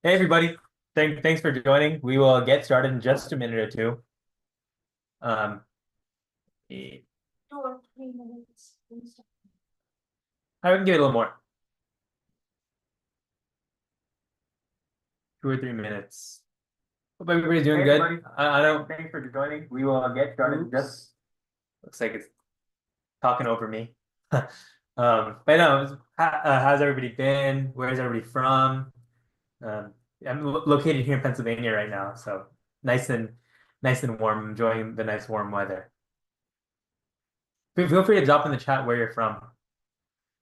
Hey everybody, thanks for joining. We will get started in just a minute or two. Um, eh, I can give it a little more, 2 or 3 minutes. Hope everybody's doing Hey good. everybody, I don't. thanks for joining. We will get started in just. Oops, looks like it's talking over me. But no, how's everybody been? Where's everybody from? Um, I'm located here in Pennsylvania right now, so nice and nice and warm. Enjoying the nice warm weather. Feel free to drop in the chat where you're from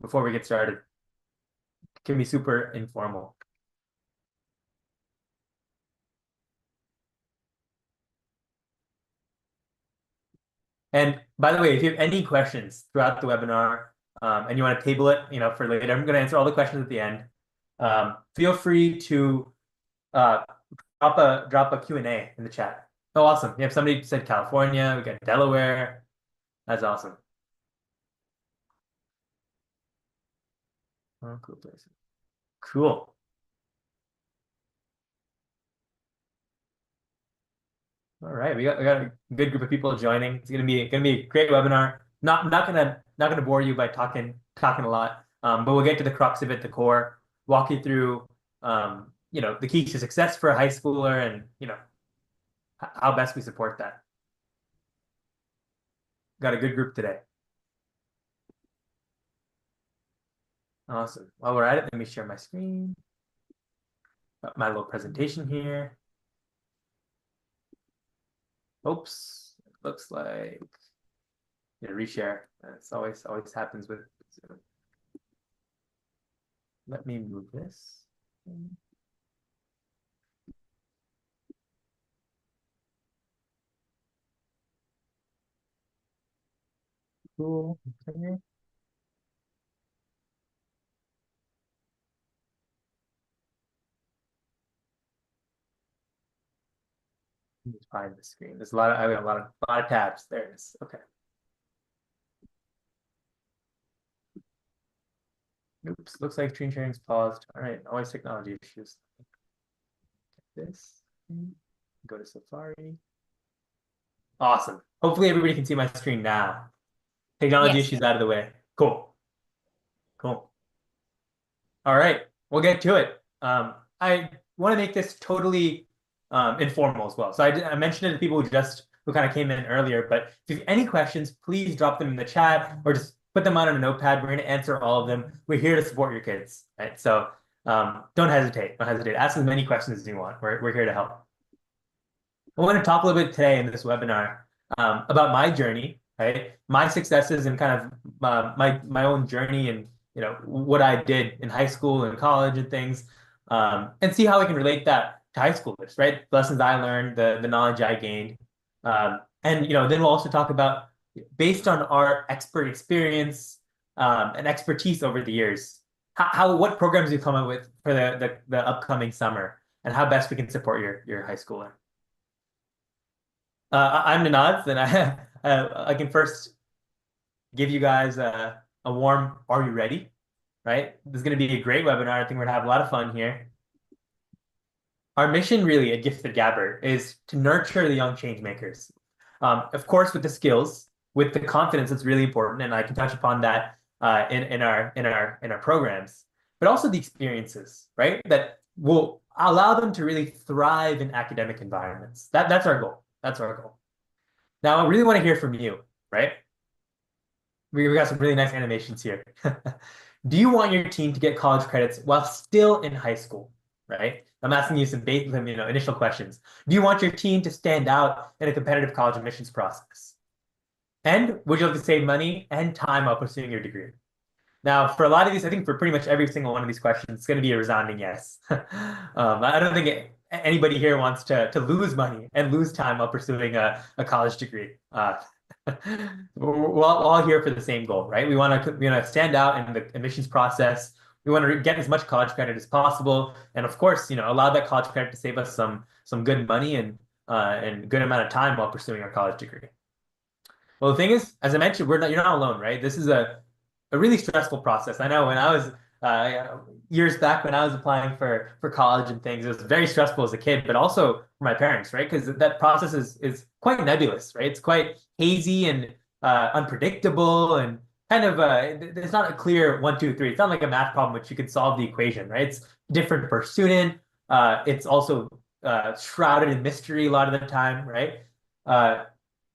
before we get started. It can be super informal. And by the way, if you have any questions throughout the webinar, and you want to table it, for later, I'm going to answer all the questions at the end. Feel free to uh, drop a Q&A in the chat. Oh, awesome. You have somebody said California, we got Delaware. That's awesome. Oh, cool places. Cool. All right, we got a good group of people joining. It's gonna be a great webinar. Not gonna bore you by talking a lot. But we'll get to the crux of it, the core. Walk you through the keys to success for a high schooler, and how best we support that. Got a good group today. Awesome. While we're at it, let me share my screen. Got my little presentation here. Oops, it looks like reshare. It's always happens with Zoom. Let me move this. Cool. Okay. Let me find the screen. I got a lot of tabs. There it is. Okay. Oops. Looks like screen sharing's paused. All right. Always technology issues. This. Go to Safari. Awesome. Hopefully everybody can see my screen now. Technology Yes. issues out of the way. Cool. Cool. All right. We'll get to it. I want to make this totally informal as well. So I mentioned it to people who kind of came in earlier, but if you have any questions, please drop them in the chat or just put them out on a notepad. We're going to answer all of them. We're here to support your kids, right? So don't hesitate. Don't hesitate. Ask as many questions as you want. We're here to help. I want to talk a little bit today in this webinar about my journey, right? My successes and kind of my own journey and what I did in high school and college and things, and see how I can relate that to high schoolers, right? Lessons I learned, the knowledge I gained, and then we'll also talk about based on our expert experience and expertise over the years, what programs you come up with for the upcoming summer and how best we can support your high schooler. I'm Ninad, and I can first give you guys a warm "Are you ready?" Right? This is going to be a great webinar. I think we're going to have a lot of fun here. Our mission really at Gifted Gabber is to nurture the young change makers. Of course, with the skills, with the confidence, that's really important, and I can touch upon that in our programs, but also the experiences, right? That will allow them to really thrive in academic environments. That's our goal. That's our goal. Now, I really want to hear from you, right? We got some really nice animations here. Do you want your team to get college credits while still in high school, right? I'm asking you some initial questions. Do you want your team to stand out in a competitive college admissions process? And would you like to save money and time while pursuing your degree? Now, for a lot of these, I think for pretty much every single one of these questions, it's going to be a resounding yes. I don't think anybody here wants to lose money and lose time while pursuing a college degree. We're all here for the same goal, right? We want to stand out in the admissions process. We want to get as much college credit as possible, and of course, allow that college credit to save us some good money and good amount of time while pursuing our college degree. Well, the thing is, as I mentioned, you're not alone, right? This is a really stressful process. I know when I was Years back when I was applying for college and things, it was very stressful as a kid, but also for my parents, right? Because that process is quite nebulous, right? It's quite hazy and unpredictable and kind of it's not a clear one, two, three. It's not like a math problem which you can solve the equation, right? It's different per student. It's also shrouded in mystery a lot of the time, right? Uh,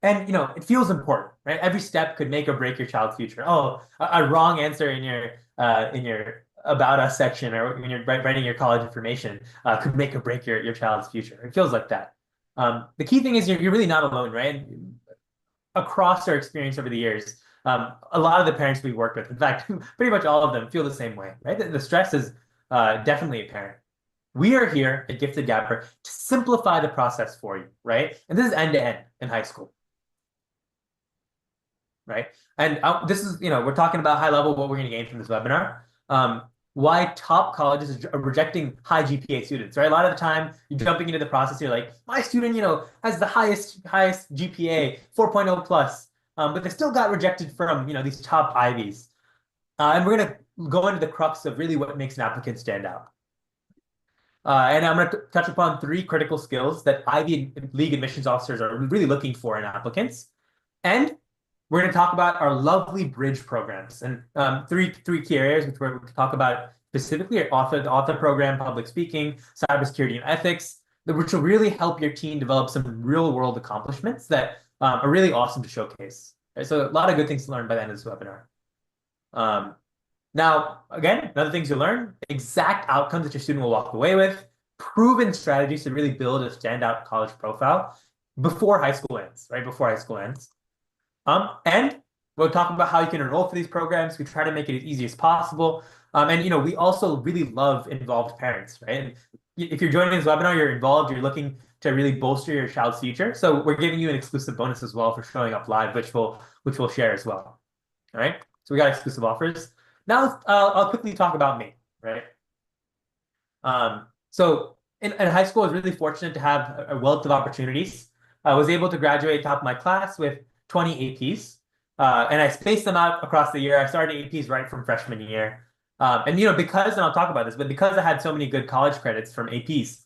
and it feels important, right? Every step could make or break your child's future. Oh, a wrong answer in your about us section or when you're writing your college information could make or break your child's future. It feels like that. The key thing is you're really not alone, right? Across our experience over the years, a lot of the parents we worked with, in fact, pretty much all of them feel the same way, right? The stress is definitely apparent. We are here at Gifted Gapper to simplify the process for you, right? And this is end to end in high school, right? And this is, we're talking about high level, what we're going to gain from this webinar. Why top colleges are rejecting high GPA students, right? A lot of the time, you're jumping into the process, you're like, my student, has the highest GPA, 4.0 plus, but they still got rejected from, these top Ivies. And we're going to go into the crux of really what makes an applicant stand out. And I'm going to touch upon 3 critical skills that Ivy League admissions officers are really looking for in applicants. And we're going to talk about our lovely bridge programs and three key areas which we're going to talk about specifically are the author program, public speaking, cybersecurity, and ethics, which will really help your team develop some real world accomplishments that are really awesome to showcase. Right? So a lot of good things to learn by the end of this webinar. Now, again, another things you learn, exact outcomes that your student will walk away with, proven strategies to really build a standout college profile before high school ends, right? Before high school ends. And we'll talk about how you can enroll for these programs. We try to make it as easy as possible. And we also really love involved parents, right? And if you're joining this webinar, you're involved, you're looking to really bolster your child's future. So we're giving you an exclusive bonus as well for showing up live, which we'll share as well. All right. So we got exclusive offers. Now I'll quickly talk about me, right? So in high school, I was really fortunate to have a wealth of opportunities. I was able to graduate top of my class with 20 APs, and I spaced them out across the year. I started APs right from freshman year. And because, and I'll talk about this, but because I had so many good college credits from APs,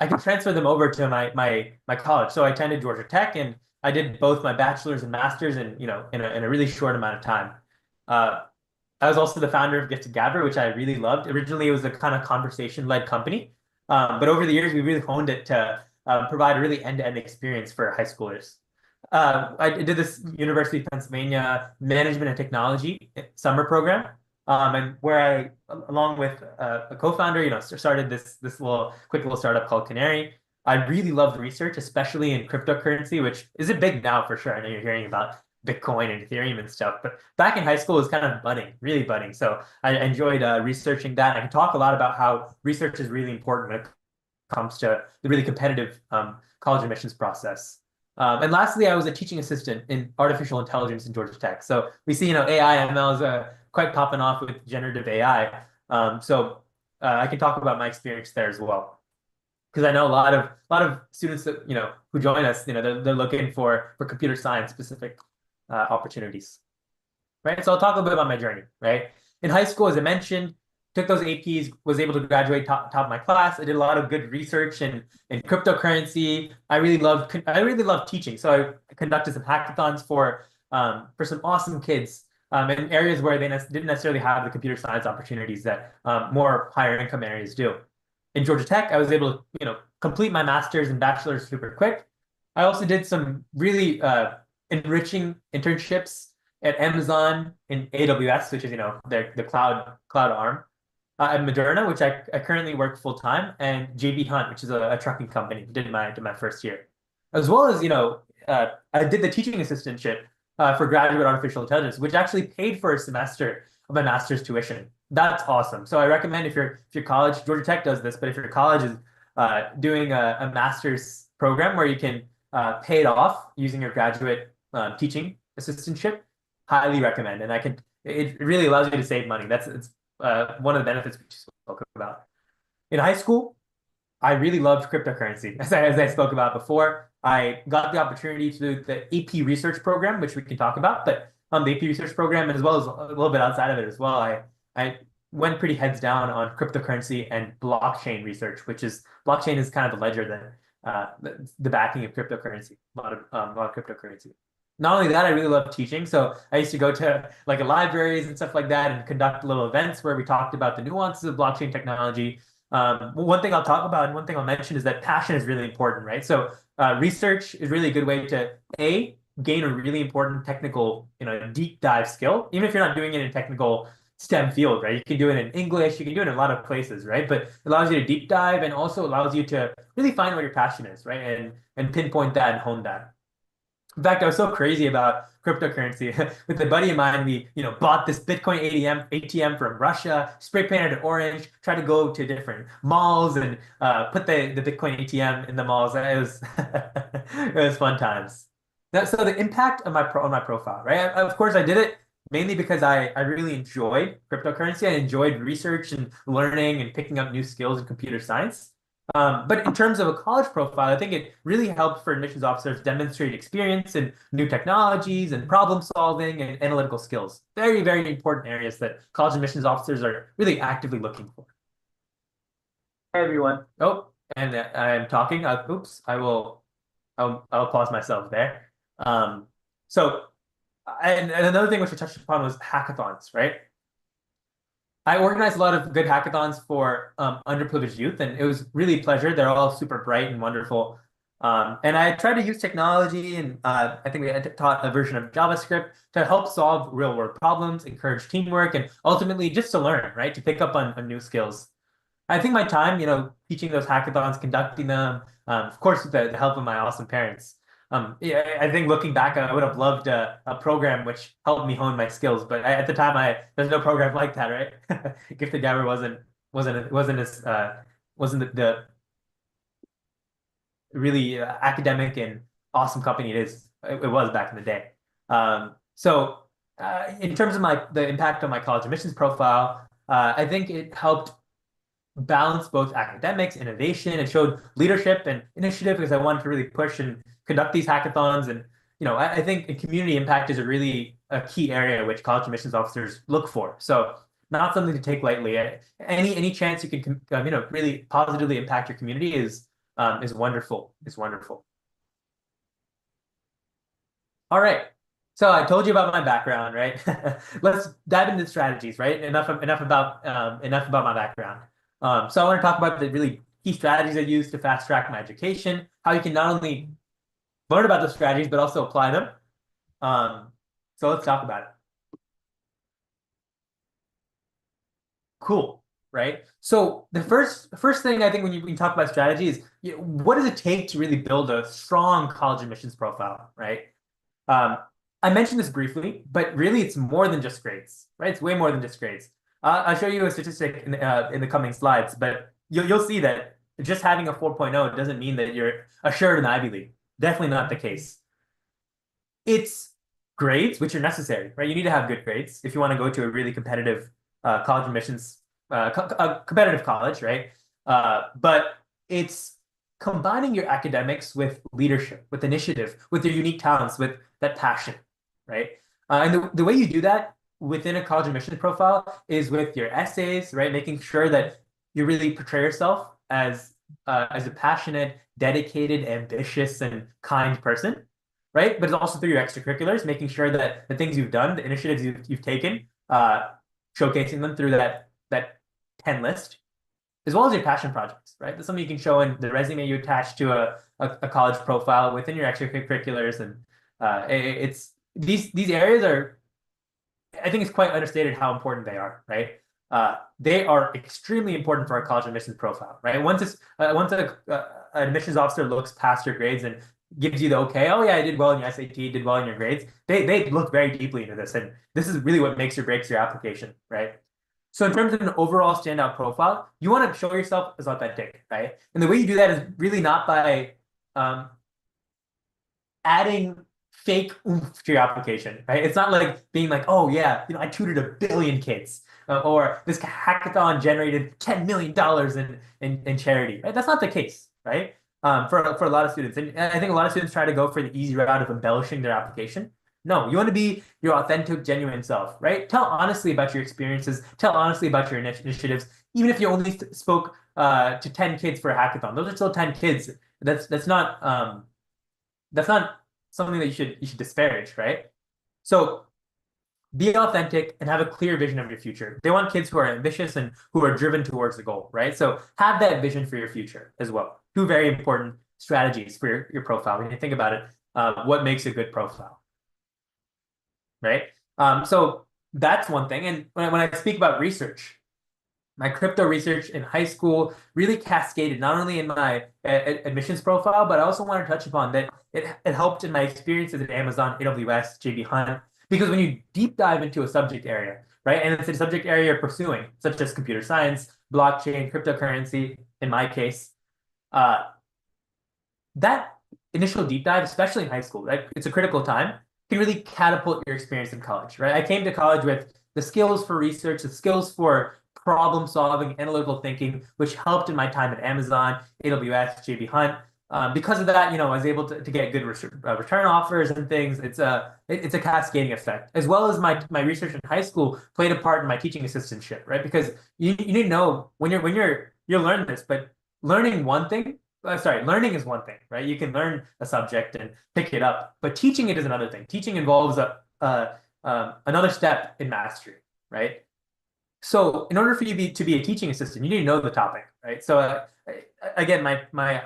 I could transfer them over to my college. So I attended Georgia Tech, and I did both my bachelor's and master's, in a really short amount of time. I was also the founder of Gifted Gabber, which I really loved. Originally, it was a kind of conversation-led company, but over the years, we really honed it to provide a really end-to-end experience for high schoolers. I did this University of Pennsylvania Management and Technology summer program, and where I, along with a co-founder, started this quick little startup called Canary. I really loved research, especially in cryptocurrency, which is a big now for sure. I know you're hearing about Bitcoin and Ethereum and stuff, but back in high school it was kind of budding, really budding. So I enjoyed researching that. I can talk a lot about how research is really important when it comes to the really competitive college admissions process. And lastly, I was a teaching assistant in artificial intelligence in Georgia Tech. So we see, AI, ML is quite popping off with generative AI. So I can talk about my experience there as well, because I know a lot of students that who join us, they're looking for computer science specific opportunities, right? So I'll talk a little bit about my journey, right? In high school, as I mentioned, took those APs, was able to graduate top of my class. I did a lot of good research in cryptocurrency. I really loved teaching. So I conducted some hackathons for some awesome kids in areas where they didn't necessarily have the computer science opportunities that more higher income areas do. In Georgia Tech, I was able to complete my master's and bachelor's super quick. I also did some really enriching internships at Amazon in AWS, which is the cloud arm, at Moderna, which I currently work full time, and JB Hunt, which is a trucking company. Did my first year, as well as I did the teaching assistantship for graduate artificial intelligence, which actually paid for a semester of my master's tuition. That's awesome. So I recommend if your college, Georgia Tech does this, but if your college is doing a master's program where you can pay it off using your graduate teaching assistantship, highly recommend. And it really allows you to save money. It's one of the benefits we spoke about. In high school, I really loved cryptocurrency. As I spoke about before, I got the opportunity to do the AP research program, which we can talk about, but the AP research program, as well as a little bit outside of it as well, I went pretty heads down on cryptocurrency and blockchain research, which is blockchain is kind of the ledger that the backing of cryptocurrency, a lot of cryptocurrency. Not only that, I really love teaching. So I used to go to like libraries and stuff like that and conduct little events where we talked about the nuances of blockchain technology. One thing I'll talk about and one thing I'll mention is that passion is really important, right? So research is really a good way to gain a really important technical, deep dive skill, even if you're not doing it in technical STEM field, right? You can do it in English, you can do it in a lot of places, right? But it allows you to deep dive and also allows you to really find what your passion is, right? And pinpoint that and hone that. In fact, I was so crazy about cryptocurrency. With a buddy of mine, we, bought this Bitcoin ATM from Russia, spray painted it orange, tried to go to different malls and put the Bitcoin ATM in the malls. It was it was fun times. So the impact of on my profile, right? Of course, I did it mainly because I really enjoyed cryptocurrency. I enjoyed research and learning and picking up new skills in computer science. But in terms of a college profile, I think it really helped for admissions officers demonstrate experience in new technologies and problem solving and analytical skills. Very, very important areas that college admissions officers are really actively looking for. Hey everyone. Oh, and I'm talking. Oops, I'll pause myself there. So, and another thing which I touched upon was hackathons, right? I organized a lot of good hackathons for underprivileged youth, and it was really a pleasure. They're all super bright and wonderful. And I tried to use technology, and I think we had taught a version of JavaScript to help solve real world problems, encourage teamwork, and ultimately just to learn, right? To pick up on new skills. I think my time, teaching those hackathons, conducting them, of course, with the help of my awesome parents. Yeah, I think looking back, I would have loved a program which helped me hone my skills, but at the time, there's no program like that, right? Gifted Gabber wasn't the really academic and awesome company it was back in the day. So in terms of the impact on my college admissions profile, I think it helped balance both academics, innovation, and showed leadership and initiative because I wanted to really push and conduct these hackathons. And I think community impact is a key area which college admissions officers look for. So not something to take lightly. Any chance you can really positively impact your community is wonderful. Is wonderful. All right. So I told you about my background, right? Let's dive into strategies, right? Enough about my background. So I want to talk about the really key strategies I use to fast track my education, how you can not only learn about the strategies, but also apply them. So let's talk about it. Cool, right? So the first thing I think when you talk about strategy is what does it take to really build a strong college admissions profile, right? I mentioned this briefly, but really it's more than just grades, right? It's way more than just grades. I'll show you a statistic in the coming slides, but you'll see that just having a 4.0 doesn't mean that you're assured in Ivy League. Definitely not the case. It's grades, which are necessary, right? You need to have good grades if you want to go to a really competitive college admissions, competitive college, right? But it's combining your academics with leadership, with initiative, with your unique talents, with that passion, right? And the way you do that within a college admissions profile is with your essays, right? Making sure that you really portray yourself as a passionate, dedicated, ambitious, and kind person, right? But it's also through your extracurriculars, making sure that the things you've done, the initiatives you've taken, showcasing them through that 10 list, as well as your passion projects, right? That's something you can show in the resume you attach to a college profile within your extracurriculars, and it's these areas are, I think it's quite understated how important they are, right? They are extremely important for our college admissions profile, right? Once an admissions officer looks past your grades and gives you the okay, oh yeah, I did well in your SAT, did well in your grades, they look very deeply into this, and this is really what makes or breaks your application, right? So in terms of an overall standout profile, you want to show yourself as authentic, right? And the way you do that is really not by adding fake oomph to your application, right? It's not like being like, oh yeah, I tutored 1 billion kids, or this hackathon generated $10 million in charity, right? That's not the case, right? For a lot of students, and I think a lot of students try to go for the easy route of embellishing their application. No, you want to be your authentic, genuine self, right? Tell honestly about your experiences. Tell honestly about your initiatives. Even if you only spoke to 10 kids for a hackathon, those are still 10 kids. That's not something that you should disparage, right? So be authentic and have a clear vision of your future. They want kids who are ambitious and who are driven towards the goal, right? So have that vision for your future as well. Two very important strategies for your profile. When you think about it, what makes a good profile, right? So that's one thing. And when I speak about research, my crypto research in high school really cascaded not only in my admissions profile, but I also want to touch upon that it helped in my experiences at Amazon, AWS, JB Hunt, because when you deep dive into a subject area, right, and it's a subject area you're pursuing, such as computer science, blockchain, cryptocurrency, in my case, uh, that initial deep dive, especially in high school, right, it's a critical time, can really catapult your experience in college, right? I came to college with the skills for research, the skills for problem solving, analytical thinking, which helped in my time at Amazon, AWS, JB Hunt. Because of that, I was able to get good return offers and things. It's a cascading effect, as well as my research in high school played a part in my teaching assistantship, right? Because you need to know you're learning this, but learning one thing. Learning is one thing, right? You can learn a subject and pick it up, but teaching it is another thing. Teaching involves another step in mastery, right? So in order for you to be a teaching assistant, you need to know the topic, right? So again, my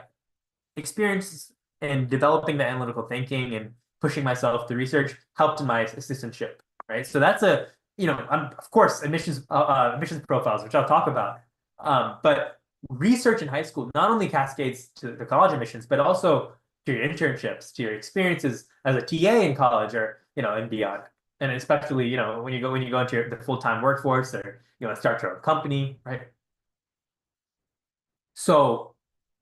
experience in developing the analytical thinking and pushing myself through research helped in my assistantship, right? So that's of course, admissions profiles, which I'll talk about. But research in high school not only cascades to the college admissions, but also to your internships, to your experiences as a TA in college or, and beyond. And especially, when you go into the full-time workforce or you want to start your own company, right? So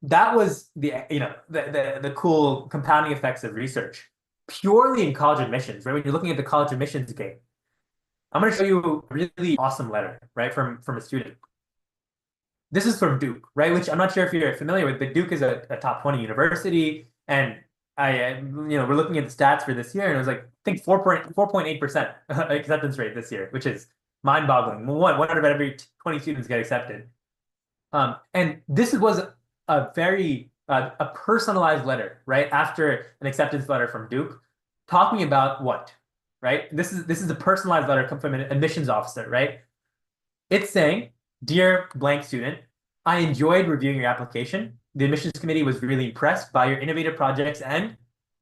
that was the cool compounding effects of research purely in college admissions, right? When you're looking at the college admissions game, I'm going to show you a really awesome letter, right, from a student. This is from Duke, right? Which I'm not sure if you're familiar with, but Duke is a top 20 university, and we're looking at the stats for this year, and it was like I think 4.8% acceptance rate this year, which is mind-boggling. One out of every 20 students get accepted. And this was a very a personalized letter, right? After an acceptance letter from Duke, talking about what, right? This is a personalized letter come from an admissions officer, right? It's saying, "Dear blank student, I enjoyed reviewing your application. The admissions committee was really impressed by your innovative projects and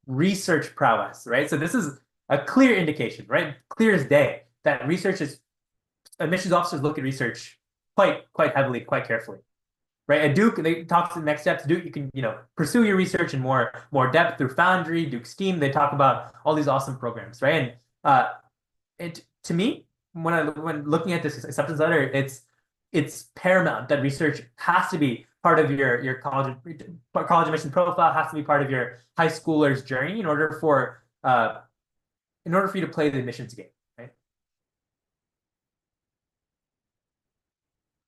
research prowess," right? So this is a clear indication, right? Clear as day that admissions officers look at research quite heavily, quite carefully, right? At Duke, they talk to the next steps. Duke, you can pursue your research in more depth through Foundry, Duke Steam. They talk about all these awesome programs, right? And to me, when looking at this acceptance letter, it's paramount that research has to be part of your college admission profile, has to be part of your high schooler's journey in order for you to play the admissions game, right?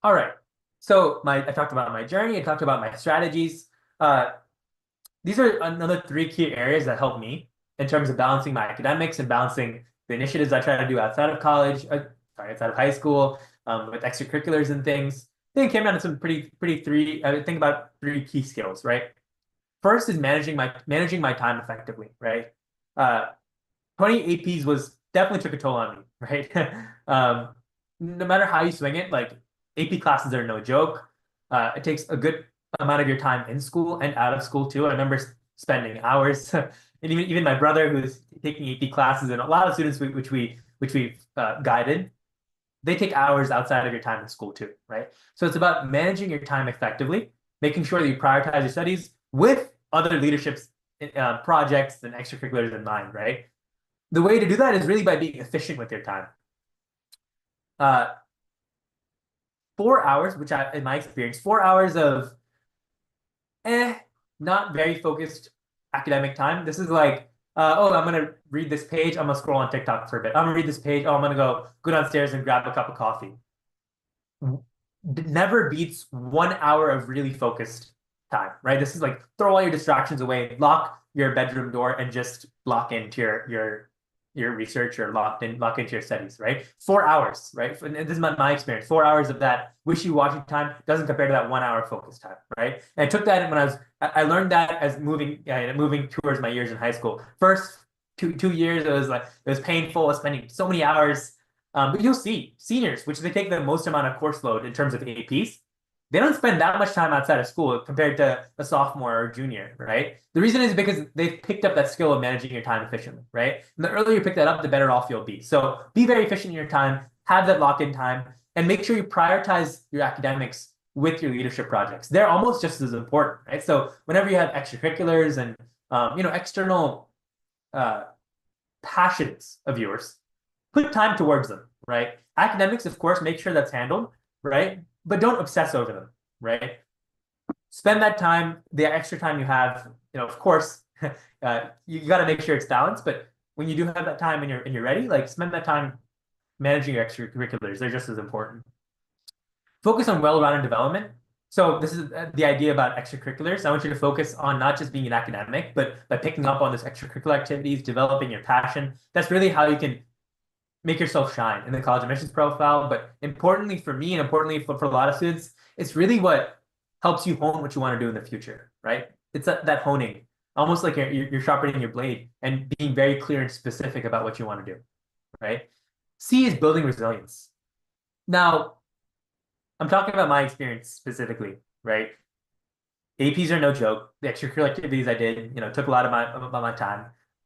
All right. So I talked about my journey. I talked about my strategies. These are another three key areas that help me in terms of balancing my academics and balancing the initiatives I try to do outside of college, outside of high school, with extracurriculars and things. I think it came down to some I think about three key skills, right? First is managing my time effectively, right? 20 APs definitely took a toll on me, right? No matter how you swing it, like AP classes are no joke. It takes a good amount of your time in school and out of school too. I remember spending hours, and even my brother who's taking AP classes, and a lot of students which we guided, they take hours outside of your time in school too, right? So it's about managing your time effectively, making sure that you prioritize your studies with other leaderships, projects and extracurriculars in mind, right? The way to do that is really by being efficient with your time. 4 hours, in my experience, 4 hours of not very focused academic time. This is like, I'm gonna read this page. I'm gonna scroll on TikTok for a bit. I'm gonna read this page. Oh, I'm gonna go downstairs and grab a cup of coffee. Never beats 1 hour of really focused time, right? This is like throw all your distractions away, lock your bedroom door, and just lock into your your research or lock into your studies, right? 4 hours, right? And this is my experience. 4 hours of that wishy-washy time doesn't compare to that 1 hour focus time, right? And I took that when I learned that as moving towards my years in high school. First two years, it was painful. I was spending so many hours. But you'll see seniors, which they take the most amount of course load in terms of APs, they don't spend that much time outside of school compared to a sophomore or junior, right? The reason is because they've picked up that skill of managing your time efficiently, right? And the earlier you pick that up, the better off you'll be. So be very efficient in your time, have that lock-in time, and make sure you prioritize your academics with your leadership projects. They're almost just as important, right? So whenever you have extracurriculars and external passions of yours, put time towards them, right? Academics, of course, make sure that's handled, right? But don't obsess over them, right? Spend that time, the extra time you have, of course, you got to make sure it's balanced. But when you do have that time and you're ready, like spend that time managing your extracurriculars. They're just as important. Focus on well-rounded development. So this is the idea about extracurriculars. I want you to focus on not just being an academic, but by picking up on this extracurricular activities, developing your passion. That's really how you can make yourself shine in the college admissions profile. But importantly for me, and importantly for a lot of students, it's really what helps you hone what you want to do in the future, right? It's that honing, almost like you're sharpening your blade and being very clear and specific about what you want to do, right? C is building resilience. Now, I'm talking about my experience specifically, right? APs are no joke. The extracurricular activities I did, took a lot of my time.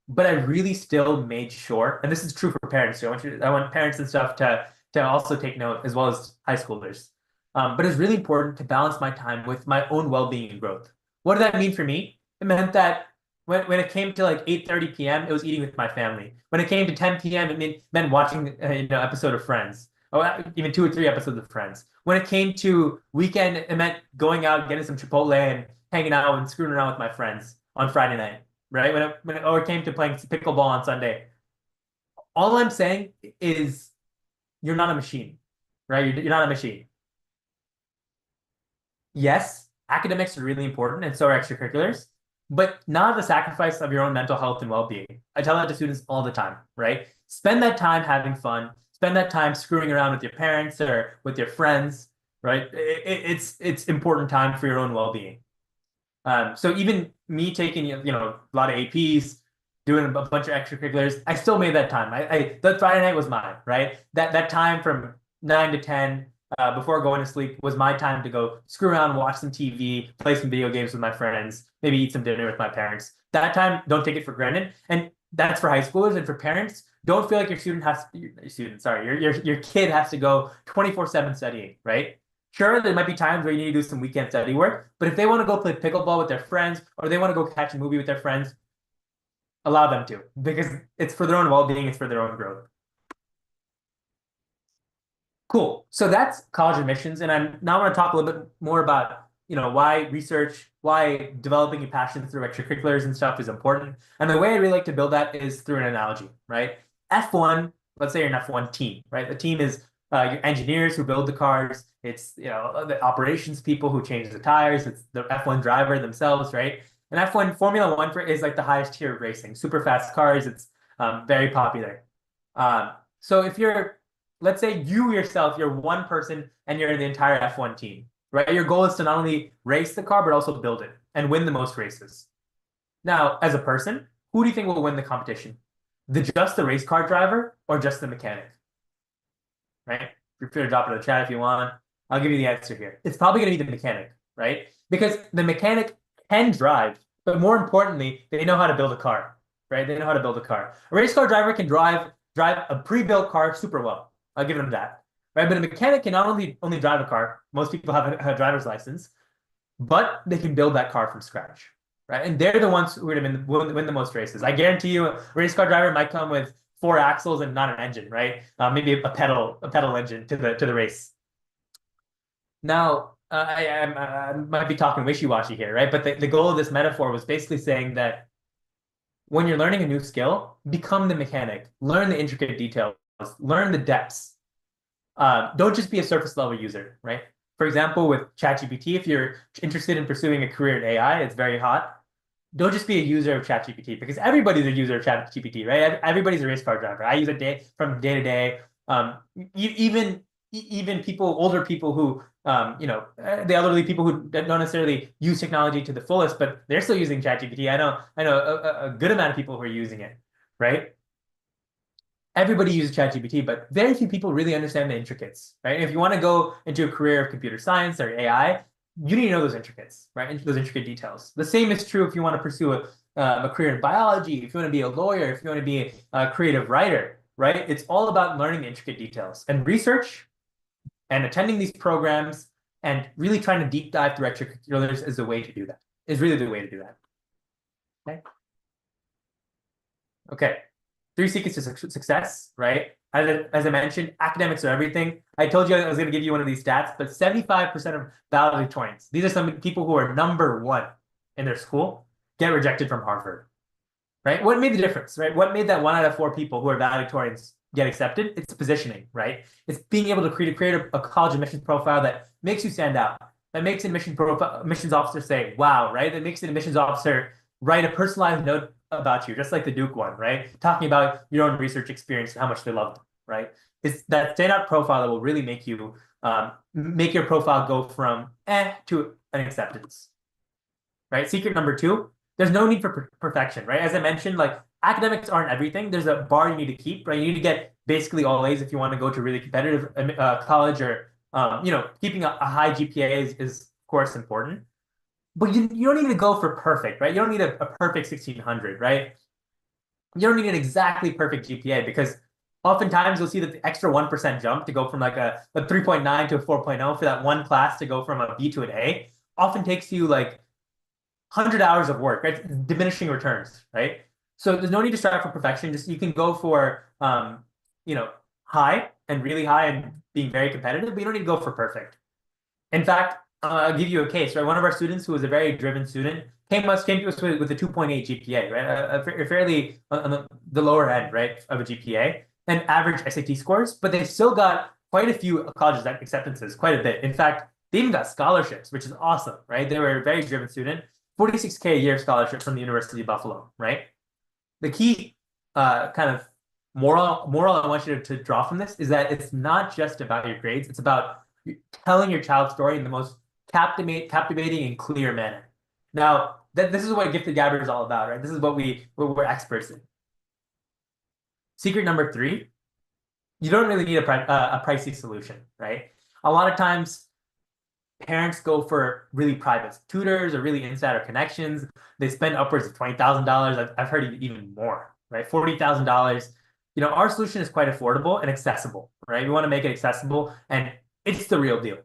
But I really still made sure, and this is true for parents too. I want parents and stuff to also take note, as well as high schoolers. But it's really important to balance my time with my own well-being and growth. What did that mean for me? It meant that when it came to like 8:30 p.m., it was eating with my family. When it came to 10 p.m., it meant watching episode of Friends, or even 2 or 3 episodes of Friends. When it came to weekend, it meant going out, getting some Chipotle, and hanging out and screwing around with my friends on Friday night, right? When it came to playing pickleball on Sunday. All I'm saying is you're not a machine, right? You're not a machine. Yes, academics are really important, and so are extracurriculars, but not at the sacrifice of your own mental health and well-being. I tell that to students all the time, right? Spend that time having fun. Spend that time screwing around with your parents or with your friends, right? It's important time for your own well-being. So even me taking a lot of APs, doing a bunch of extracurriculars, I still made that time. That Friday night was mine, right? That time from 9 to 10 before going to sleep was my time to go screw around, watch some TV, play some video games with my friends, maybe eat some dinner with my parents. That time, don't take it for granted. And that's for high schoolers, and for parents. Don't feel like your kid has to go 24/7 studying, right? Sure, there might be times where you need to do some weekend study work, but if they want to go play pickleball with their friends or they want to go catch a movie with their friends, allow them to, because it's for their own well-being, it's for their own growth. Cool. So that's college admissions, and I'm now going to talk a little bit more about why research, why developing your passion through extracurriculars and stuff is important. And the way I really like to build that is through an analogy, right? F1, let's say you're an F1 team, right? The team is your engineers who build the cars. It's the operations people who change the tires. It's the F1 driver themselves, right? And F1 Formula One is like the highest tier of racing, super fast cars. It's very popular. So if let's say you yourself, you're one person and you're in the entire F1 team, right? Your goal is to not only race the car, but also build it and win the most races. Now, as a person, who do you think will win the competition? Just the race car driver or just the mechanic? Right? Feel free to drop it in the chat if you want. I'll give you the answer here. It's probably going to be the mechanic, right? Because the mechanic can drive, but more importantly, they know how to build a car, right? They know how to build a car. A race car driver can drive a pre-built car super well. I'll give them that, right? But a mechanic can not only drive a car. Most people have a driver's license, but they can build that car from scratch, right? And they're the ones who are going to win the most races. I guarantee you, a race car driver might come with 4 axles and not an engine, right? Maybe a pedal engine to the race. Now, I might be talking wishy-washy here, right? But the goal of this metaphor was basically saying that when you're learning a new skill, become the mechanic, learn the intricate details, learn the depths. Don't just be a surface level user, right? For example, with ChatGPT, if you're interested in pursuing a career in AI, it's very hot. don't just be a user of ChatGPT, because everybody's a user of ChatGPT, right? Everybody's a race car driver. I use it from day to day. Even people, older people who, the elderly people who don't necessarily use technology to the fullest, but they're still using ChatGPT. I know a good amount of people who are using it, right? Everybody uses ChatGPT, but very few people really understand the intricates, right? If you want to go into a career of computer science or AI, you need to know those intricates, right? Those intricate details. The same is true if you want to pursue a career in biology, if you want to be a lawyer, if you want to be a creative writer, right? It's all about learning the intricate details. And research and attending these programs and really trying to deep dive through extracurriculars is the way to do that, is really the way to do that. Okay. Okay. 3 secrets to success, right? As I mentioned, academics are everything. I told you I was going to give you one of these stats, but 75% of valedictorians, these are some people who are #1 in their school, get rejected from Harvard, right? What made the difference, right? What made that 1 out of 4 people who are valedictorians get accepted? It's positioning, right? It's being able to create a college admissions profile that makes you stand out, that makes an admissions officer say, wow, right? That makes an admissions officer write a personalized note about you, just like the Duke one, right? Talking about your own research experience and how much they loved, right? It's that standout profile that will really make you make your profile go from to an acceptance, right? Secret #2, there's no need for perfection, right? As I mentioned, like academics aren't everything. There's a bar you need to keep, right? You need to get basically all A's if you want to go to really competitive college, or keeping a high GPA is of course important. But you don't need to go for perfect, right? You don't need a perfect 1600, right? You don't need an exactly perfect GPA, because oftentimes you'll see that the extra 1% jump to go from like a 3.9 to a 4.0 for that one class to go from a B to an A often takes you like 100 hours of work, right? Diminishing returns, right? So there's no need to strive for perfection. Just you can go for high and really high and being very competitive, but you don't need to go for perfect. In fact, I'll give you a case, right? One of our students, who was a very driven student, came to us with a 2.8 GPA, right? A fairly on the lower end, right, of a GPA, and average SAT scores, but they still got quite a few colleges acceptances, quite a bit. In fact, they even got scholarships, which is awesome, right? They were a very driven student, 46K a year scholarship from the University of Buffalo, right? The key kind of moral I want you to draw from this is that it's not just about your grades, it's about telling your child's story in the most captivating and clear manner. Now, this is what Gifted Gabber is all about, right? This is what we're experts in. Secret #3, you don't really need a pricey solution, right? A lot of times, parents go for really private tutors or really insider connections. They spend upwards of $20,000. I've heard even more, right? $40,000. Our solution is quite affordable and accessible, right? We want to make it accessible, and it's the real deal,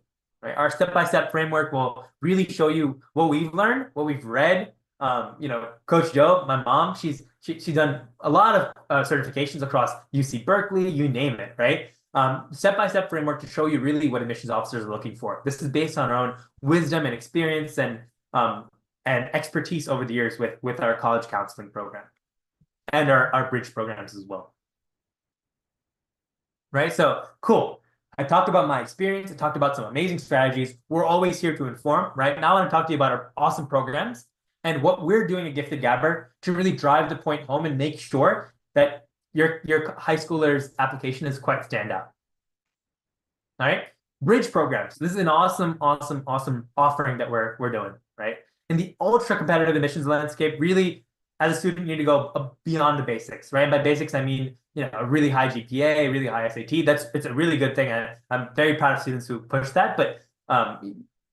right? Our step-by-step framework will really show you what we've learned, what we've read. Coach Joe, my mom, she's done a lot of certifications across UC Berkeley, you name it, right? Step-by-step framework to show you really what admissions officers are looking for. This is based on our own wisdom and experience and expertise over the years with our college counseling program and our bridge programs as well. Right? So cool. I talked about my experience. I talked about some amazing strategies. We're always here to inform, right? Now I want to talk to you about our awesome programs and what we're doing at Gifted Gabber to really drive the point home and make sure that your high schooler's application is quite standout. All right. Bridge programs. This is an awesome offering that we're doing, right? In the ultra competitive admissions landscape, really, as a student, you need to go beyond the basics, right? And by basics, I mean, a really high GPA, really high SAT. It's a really good thing. I'm very proud of students who push that, but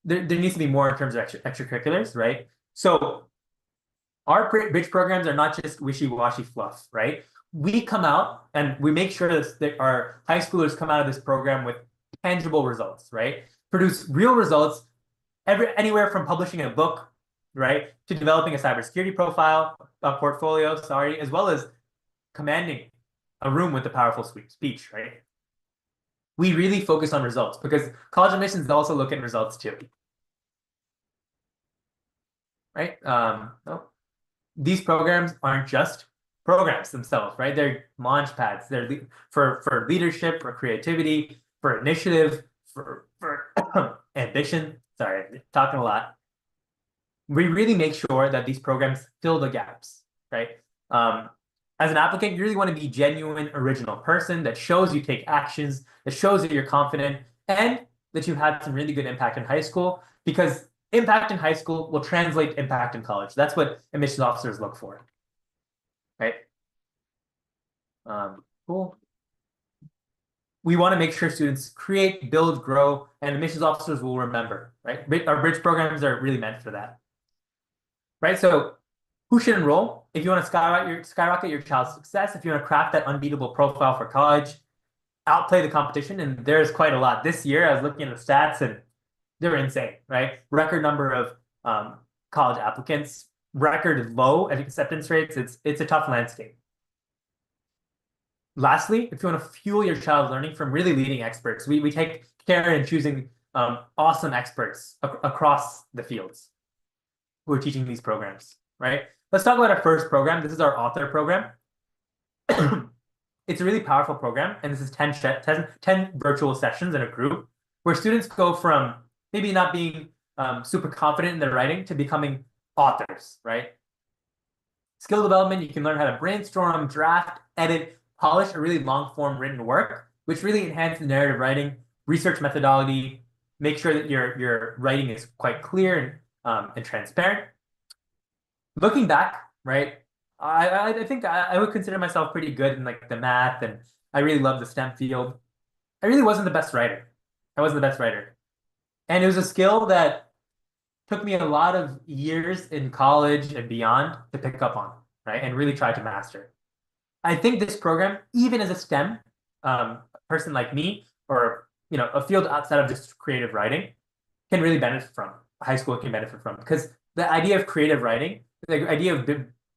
there needs to be more in terms of extracurriculars, right? So our bridge programs are not just wishy-washy fluff, right? We come out and we make sure that our high schoolers come out of this program with tangible results, right? Produce real results, anywhere from publishing a book, right, to developing a cybersecurity portfolio, as well as commanding a room with a powerful speech, right? We really focus on results because college admissions also look at results too, right? These programs aren't just programs themselves, right? They're launch pads. They're for leadership, for creativity, for initiative, for ambition. Sorry, talking a lot. we really make sure that these programs fill the gaps, right? As an applicant, you really want to be a genuine, original person that shows you take actions, that shows that you're confident, and that you had some really good impact in high school, because impact in high school will translate impact in college. That's what admissions officers look for, right? Cool. We want to make sure students create, build, grow, and admissions officers will remember, right? Our bridge programs are really meant for that, right? So who should enroll? If you want to skyrocket your child's success, if you want to craft that unbeatable profile for college, outplay the competition, and there's quite a lot. This year, I was looking at the stats, and they're insane, right? Record number of college applicants, record low acceptance rates. It's a tough landscape. Lastly, if you want to fuel your child's learning from really leading experts, we take care in choosing awesome experts across the fields who are teaching these programs, right? Let's talk about our first program. This is our author program. It's a really powerful program, and this is 10 virtual sessions in a group where students go from maybe not being super confident in their writing to becoming authors, right? Skill development, you can learn how to brainstorm, draft, edit, polish a really long-form written work, which really enhances narrative writing, research methodology, make sure that your writing is quite clear and transparent. Looking back, right, I think I would consider myself pretty good in like the math, and I really love the STEM field. I really wasn't the best writer. I wasn't the best writer. And it was a skill that took me a lot of years in college and beyond to pick up on, right, and really try to master. I think this program, even as a STEM person like me, or a field outside of just creative writing, can really benefit from. High school can benefit from, because the idea of creative writing, the idea of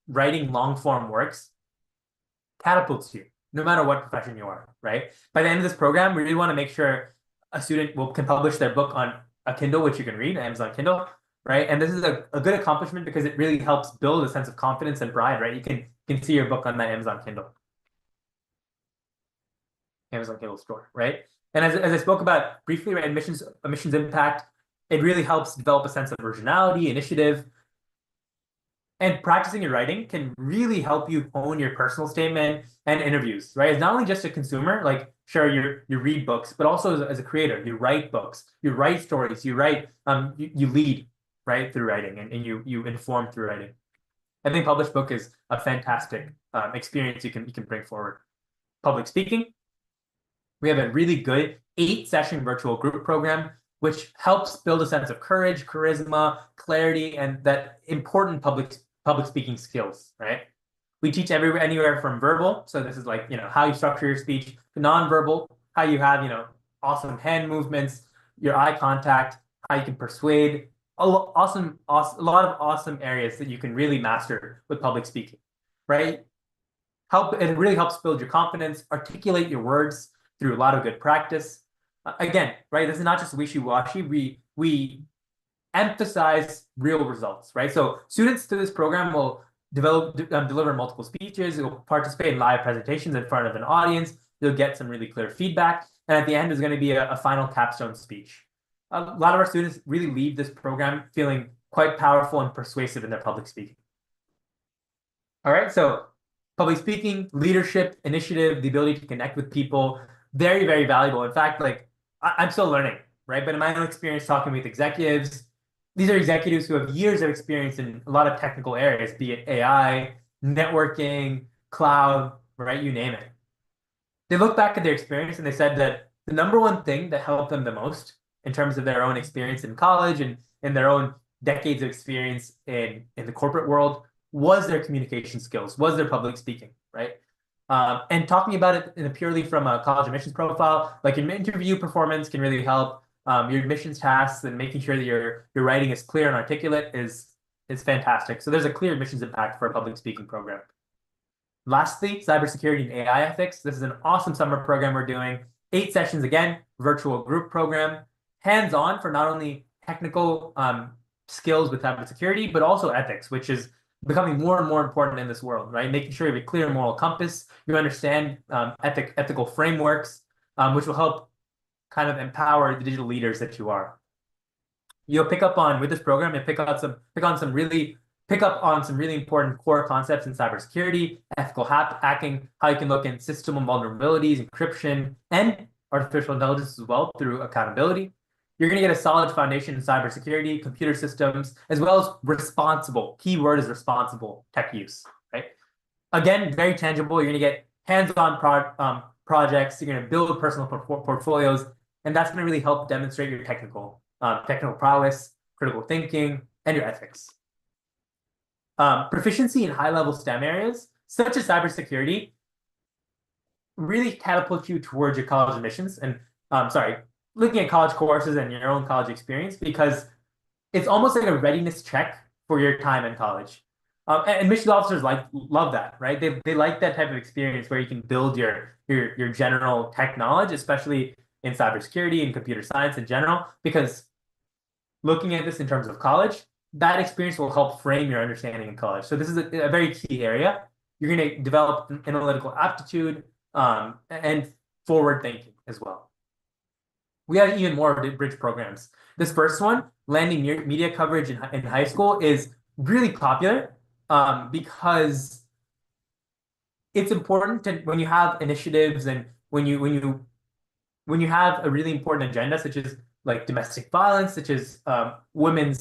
writing long form works, catapults you, no matter what profession you are, right? By the end of this program, we really want to make sure a student can publish their book on a Kindle, which you can read, Amazon Kindle, right? And this is a good accomplishment because it really helps build a sense of confidence and pride, right? You can see your book on that Amazon Kindle store, right? And as I spoke about briefly, right, admissions impact, it really helps develop a sense of originality, initiative, and practicing your writing can really help you hone your personal statement and interviews, right? It's not only just a consumer, like sure, you read books, but also as a creator, you write books, you write stories, you write, you lead, right, through writing, and you inform through writing. I think published book is a fantastic experience you can bring forward. Public speaking, we have a really good 8-session virtual group program, which helps build a sense of courage, charisma, clarity, and that important public speaking skills, right? We teach anywhere from verbal, so this is like, how you structure your speech, to nonverbal, how you have, awesome hand movements, your eye contact, how you can persuade, a lot of awesome areas that you can really master with public speaking, right? It really helps build your confidence, articulate your words through a lot of good practice. Again, right, this is not just wishy-washy. We emphasize real results, right? So students to this program will deliver multiple speeches. They'll participate in live presentations in front of an audience. You'll get some really clear feedback. And at the end is going to be a final capstone speech. A lot of our students really leave this program feeling quite powerful and persuasive in their public speaking. All right, so public speaking, leadership, initiative, the ability to connect with people, very, very valuable. In fact, like I'm still learning, right? But in my own experience talking with executives, these are executives who have years of experience in a lot of technical areas, be it AI, networking, cloud, right? You name it. They look back at their experience and they said that the number one thing that helped them the most in terms of their own experience in college and in their own decades of experience in the corporate world was their communication skills, was their public speaking, right? And talking about it in purely from a college admissions profile, like your interview performance can really help. Your admissions tasks and making sure that your writing is clear and articulate is fantastic. So there's a clear admissions impact for a public speaking program. Lastly, cybersecurity and AI ethics. This is an awesome summer program we're doing. 8 sessions again, virtual group program, hands-on for not only technical skills with cybersecurity, but also ethics, which is becoming more and more important in this world, right? Making sure you have a clear moral compass, you understand ethical frameworks, which will help kind of empower the digital leaders that you are. you'll pick up on with this program, you'll pick up on some really important core concepts in cybersecurity, ethical hacking, how you can look in system vulnerabilities, encryption, and artificial intelligence as well through accountability. You're going to get a solid foundation in cybersecurity, computer systems, as well as responsible. Keyword is responsible tech use, right? Again, very tangible. You're going to get hands-on projects. You're going to build personal portfolios, and that's going to really help demonstrate your technical prowess, critical thinking, and your ethics. Proficiency in high-level STEM areas, such as cybersecurity, really catapult you towards your college admissions. And looking at college courses and your own college experience, because it's almost like a readiness check for your time in college. And admissions officers love that, right? They like that type of experience where you can build your general tech knowledge, especially in cybersecurity and computer science in general, because looking at this in terms of college, that experience will help frame your understanding in college. So this is a very key area. You're going to develop analytical aptitude and forward thinking as well. We have even more bridge programs. This first one, landing media coverage in high school, is really popular because it's important to, when you have initiatives and when you have a really important agenda, such as like domestic violence, such as women in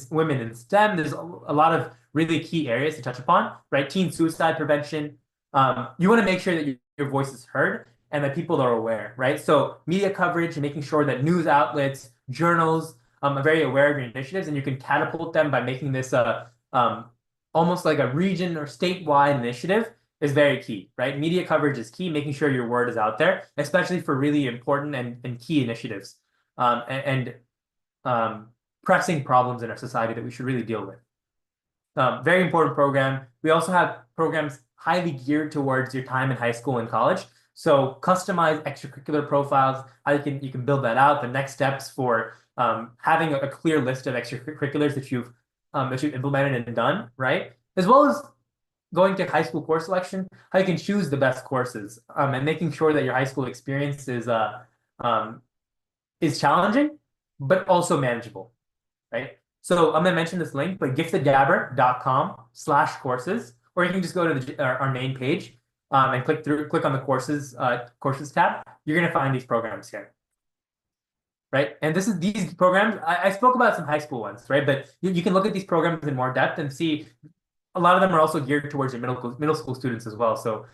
STEM, there's a lot of really key areas to touch upon, right? Teen suicide prevention. You want to make sure that your voice is heard and that people are aware, right? So media coverage and making sure that news outlets, journals are very aware of your initiatives, and you can catapult them by making this almost like a region or statewide initiative is very key, right? Media coverage is key, making sure your word is out there, especially for really important and key initiatives and pressing problems in our society that we should really deal with. Very important program. We also have programs highly geared towards your time in high school and college. So customized extracurricular profiles, how you can build that out, the next steps for having a clear list of extracurriculars that you've implemented and done, right? As well as going to high school course selection, how you can choose the best courses, and making sure that your high school experience is challenging, but also manageable, right? So I'm going to mention this link, but giftedgabber.com/courses, or you can just go to our main page and click on the courses tab. You're going to find these programs here, right? And these programs, I spoke about some high school ones, right? But you can look at these programs in more depth and see a lot of them are also geared towards your middle school students as well. So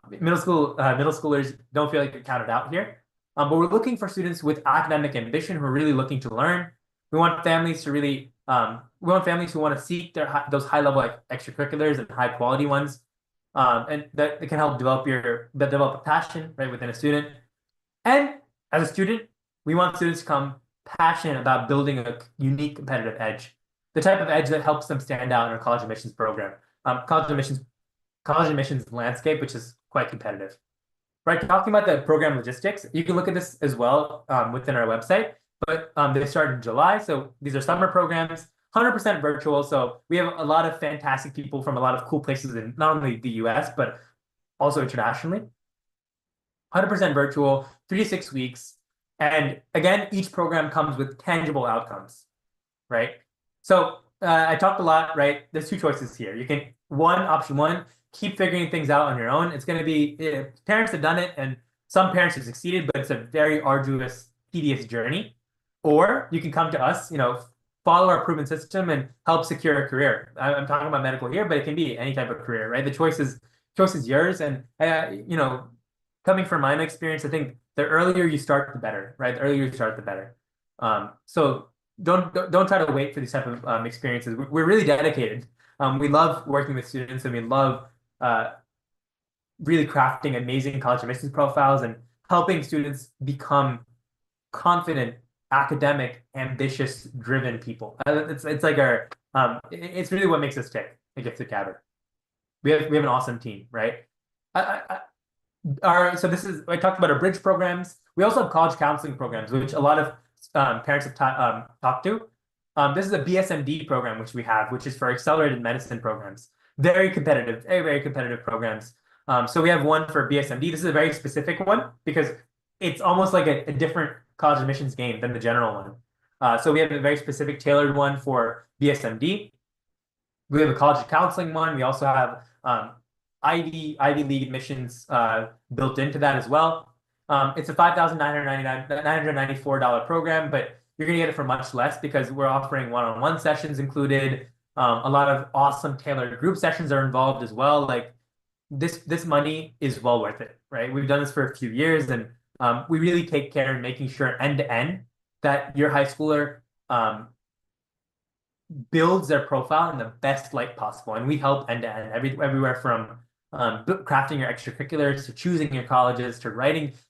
middle schoolers don't feel like they're counted out here. But we're looking for students with academic ambition who are really looking to learn. We want families to really, we want families who want to seek those high-level extracurriculars and high-quality ones, and that can help develop a passion right within a student. And as a student, we want students to come passionate about building a unique competitive edge, the type of edge that helps them stand out in our college admissions program, college admissions landscape, which is quite competitive. Right, talking about the program logistics, you can look at this as well within our website, but they start in July. So these are summer programs, 100% virtual. So we have a lot of fantastic people from a lot of cool places in not only the US, but also internationally. 100% virtual, 3 to 6 weeks. And again, each program comes with tangible outcomes, right? So I talked a lot, right? There's two choices here. You can, option one, keep figuring things out on your own. It's going to be, parents have done it and some parents have succeeded, but it's a very arduous, tedious journey. Or you can come to us, follow our proven system and help secure a career. I'm talking about medical here, but it can be any type of career, right? The choice is yours. And, coming from my experience, I think the earlier you start, the better, right? The earlier you start, the better. So don't try to wait for these type of experiences. We're really dedicated. We love working with students, and we love really crafting amazing college admissions profiles and helping students become confident, academic, ambitious, driven people. It's like it's really what makes us tick at Gifted Gabber. We have an awesome team, right? So I talked about our bridge programs. We also have college counseling programs, which a lot of parents have talked to. This is a BSMD program, which we have, which is for accelerated medicine programs. Very competitive, very competitive programs. So we have one for BSMD. This is a very specific one because it's almost like a different college admissions game than the general one. So we have a very specific tailored one for BSMD. We have a college counseling one. We also have Ivy League admissions built into that as well. It's a $5,994 program, but you're going to get it for much less because we're offering one-on-one sessions included. A lot of awesome tailored group sessions are involved as well. Like this money is well worth it, right? We've done this for a few years, and we really take care in making sure end to end that your high schooler builds their profile in the best light possible. And we help end to end, everywhere from crafting your extracurriculars to choosing your colleges to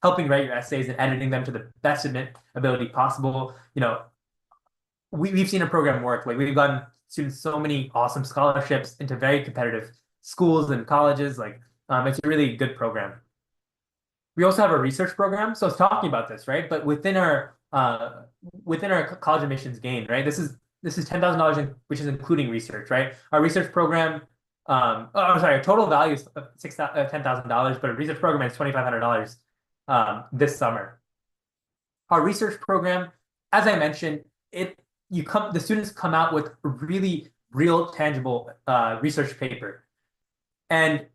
helping write your essays and editing them to the best ability possible. We've seen a program work. Like we've gotten students so many awesome scholarships into very competitive schools and colleges. Like it's a really good program. We also have a research program. So I was talking about this, right? But within our college admissions gain, right? This is $10,000, which is including research, right? Our research program, I'm sorry, our total value is $10,000, but a research program is $2,500 this summer. Our research program, as I mentioned, the students come out with really real, tangible research paper. And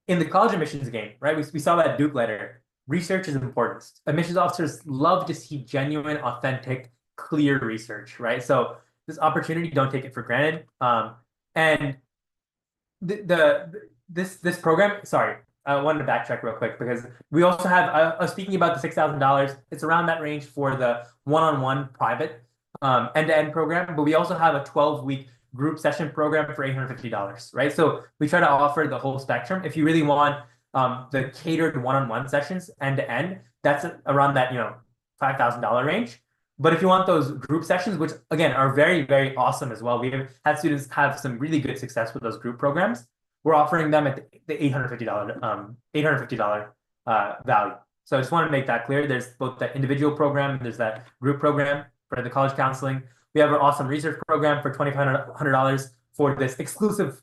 in the college admissions game, right, we saw that Duke letter. Research is important. Admissions officers love to see genuine, authentic, clear research, right? So this opportunity, don't take it for granted. And this program, sorry, I wanted to backtrack real quick because we also have, I was speaking about the $6,000. It's around that range for the one-on-one private end-to-end program, but we also have a 12-week group session program for $850, right? So we try to offer the whole spectrum. If you really want the catered one-on-one sessions end-to-end, that's around that, $5,000 range. But if you want those group sessions, which again are very, very awesome as well, we have had students have some really good success with those group programs. We're offering them at the $850 value. So I just want to make that clear. There's both the individual program and there's that group program for the college counseling. We have an awesome research program for $2,500 for this exclusive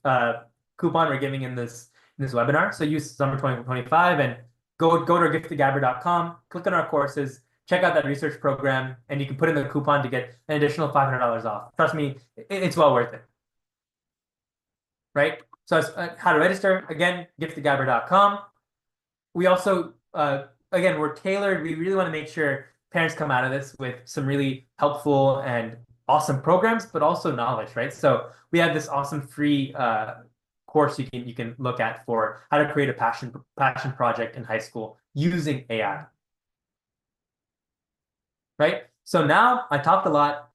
coupon we're giving in this webinar. So use summer 2025 and go to giftedgabbard.com, click on our courses, check out that research program, and you can put in the coupon to get an additional $500 off. Trust me, it's well worth it. Right? So how to register, again, giftedgabbard.com. We also, again, we're tailored. We really want to make sure parents come out of this with some really helpful and awesome programs, but also knowledge, right? So we have this awesome free course you can look at for how to create a passion project in high school using AI. Right? So now I talked a lot.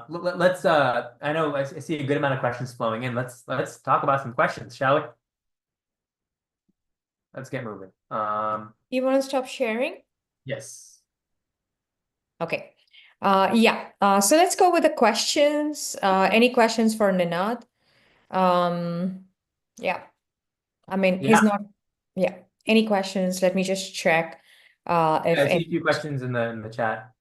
Let's I know I see a good amount of questions flowing in. Let's talk about some questions, shall we? Let's get moving. You want to stop sharing? Yes. Okay. Yeah. So let's go with the questions. Any questions for Ninad? Yeah. I mean, he's not. Yeah. Any questions? Let me just check. If I see a few questions in the chat.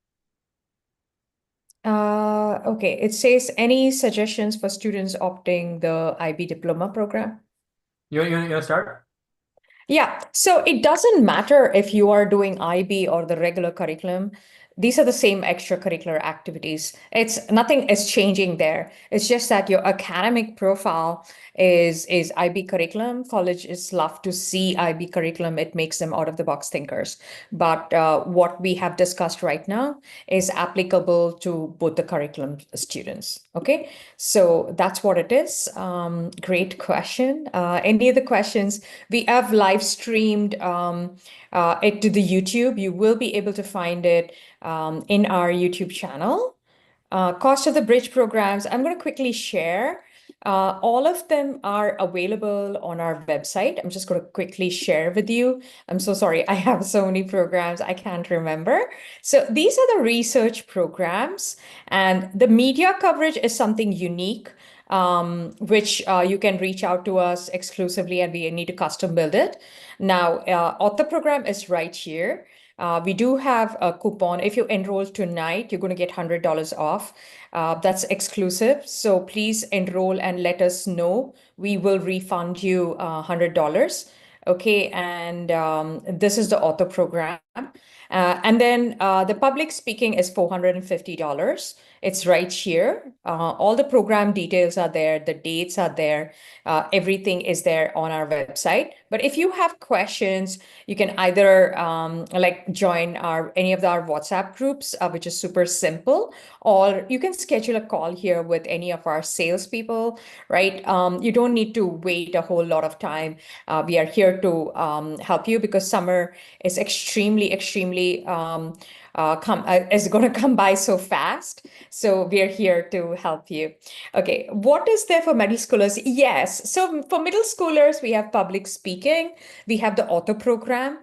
Okay. It says any suggestions for students opting the IB diploma program? You want to start? Yeah, so it doesn't matter if you are doing IB or the regular curriculum. These are the same extracurricular activities. Nothing is changing there. It's just that your academic profile is IB curriculum. Colleges love to see IB curriculum. It makes them out of the box thinkers. But what we have discussed right now is applicable to both the curriculum students. Okay, so that's what it is. Great question. Any other questions? We have live streamed it to the YouTube. You will be able to find it in our YouTube channel. Cost of the bridge programs, I'm going to quickly share. All of them are available on our website. I'm just going to quickly share with you. I'm so sorry. I have so many programs. I can't remember. So these are the research programs, and the media coverage is something unique, which you can reach out to us exclusively, and we need to custom build it. Now, author program is right here. We do have a coupon. If you enroll tonight, you're going to get $100 off. That's exclusive. So please enroll and let us know. We will refund you $100. Okay. And this is the author program. And then the public speaking is $450. It's right here. All the program details are there, the dates are there, everything is there on our website. But if you have questions, you can either like join any of our WhatsApp groups, which is super simple, or you can schedule a call here with any of our salespeople, right? You don't need to wait a whole lot of time. We are here to help you because summer is extremely is going to come by so fast. So we're here to help you. Okay, what is there for middle schoolers? Yes, so for middle schoolers, we have public speaking, we have the author program.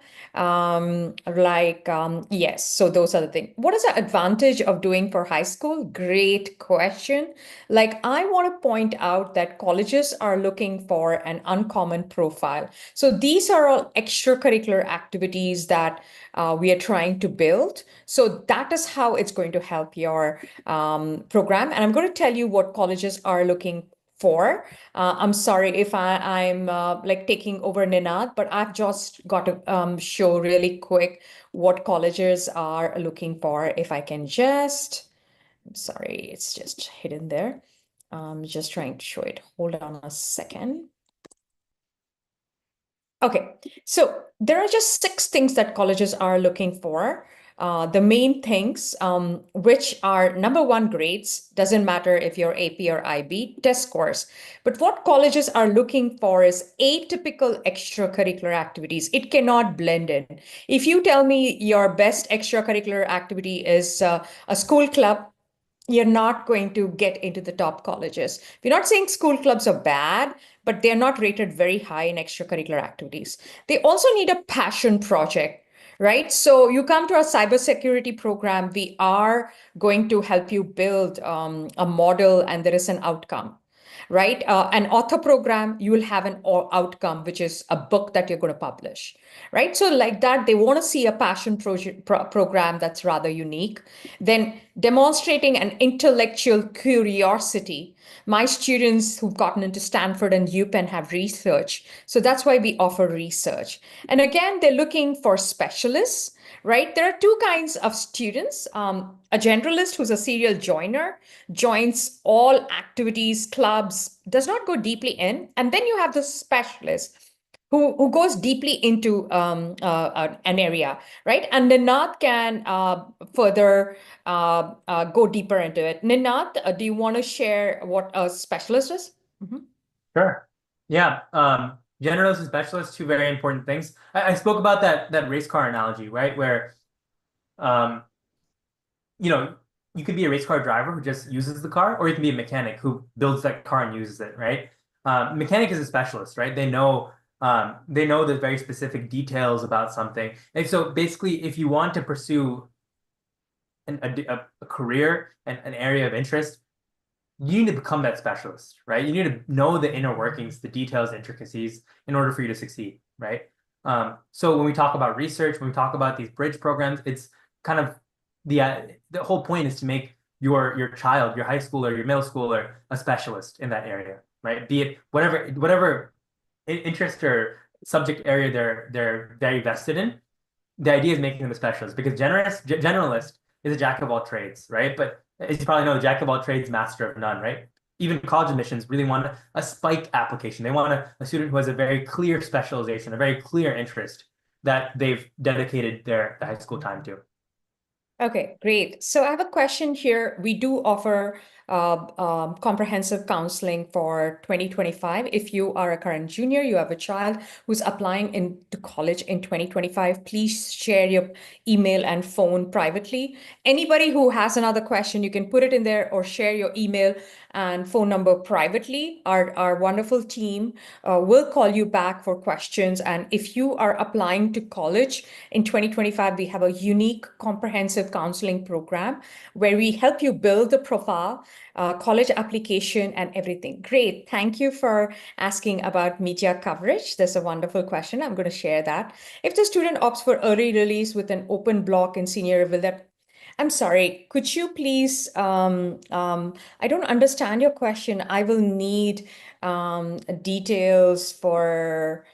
Yes, so those are the things. What is the advantage of doing for high school? Great question. Like, I want to point out that colleges are looking for an uncommon profile. So these are all extracurricular activities that we are trying to build. So that is how it's going to help your program. And I'm going to tell you what colleges are looking for. I'm sorry if I'm like taking over Ninad, but I've just got to show really quick what colleges are looking for. If I can just, I'm sorry, it's just hidden there. Just trying to show it. Hold on a second. Okay, so there are just 6 things that colleges are looking for. The main things, which are number 1, grades. Doesn't matter if you're AP or IB, test scores. But what colleges are looking for is atypical extracurricular activities. It cannot blend in. If you tell me your best extracurricular activity is a school club, you're not going to get into the top colleges. We're not saying school clubs are bad, but they're not rated very high in extracurricular activities. They also need a passion project, right? So you come to our cybersecurity program, we are going to help you build a model and there is an outcome, right? An author program, you will have an outcome, which is a book that you're going to publish, right? So like that, they want to see a passion program that's rather unique. Then demonstrating an intellectual curiosity. My students who've gotten into Stanford and UPenn have research. So that's why we offer research. And again, they're looking for specialists, right? There are 2 kinds of students. A generalist who's a serial joiner, joins all activities, clubs, does not go deeply in. And then you have the specialist who goes deeply into an area, right? And Ninad can further go deeper into it. Ninad, do you want to share what a specialist is? Sure. Yeah. Generalist and specialist, 2 very important things. I spoke about that race car analogy, right? Where, you know, you could be a race car driver who just uses the car, or you can be a mechanic who builds that car and uses it, right? Mechanic is a specialist, right? They know the very specific details about something. And so basically, if you want to pursue a career and an area of interest, you need to become that specialist, right? You need to know the inner workings, the details, intricacies in order for you to succeed, right? So when we talk about research, when we talk about these bridge programs, it's kind of the whole point is to make your child, your high schooler, your middle schooler, a specialist in that area, right? Be it whatever interest or subject area they're very vested in. The idea is making them a specialist because generalist is a jack of all trades, right? But as you probably know, jack of all trades, master of none, right? Even college admissions really want a spike application. They want a student who has a very clear specialization, a very clear interest that they've dedicated their high school time to. Okay, great. So I have a question here. We do offer comprehensive counseling for 2025. If you are a current junior, you have a child who's applying into college in 2025, please share your email and phone privately. Anybody who has another question, you can put it in there or share your email and phone number privately. Our wonderful team will call you back for questions. And if you are applying to college in 2025, we have a unique comprehensive counseling program where we help you build the profile, college application, and everything. Great. Thank you for asking about media coverage. That's a wonderful question. I'm going to share that. If the student opts for early release with an open block in senior, will that I'm sorry, could you please, I don't understand your question. I will need details for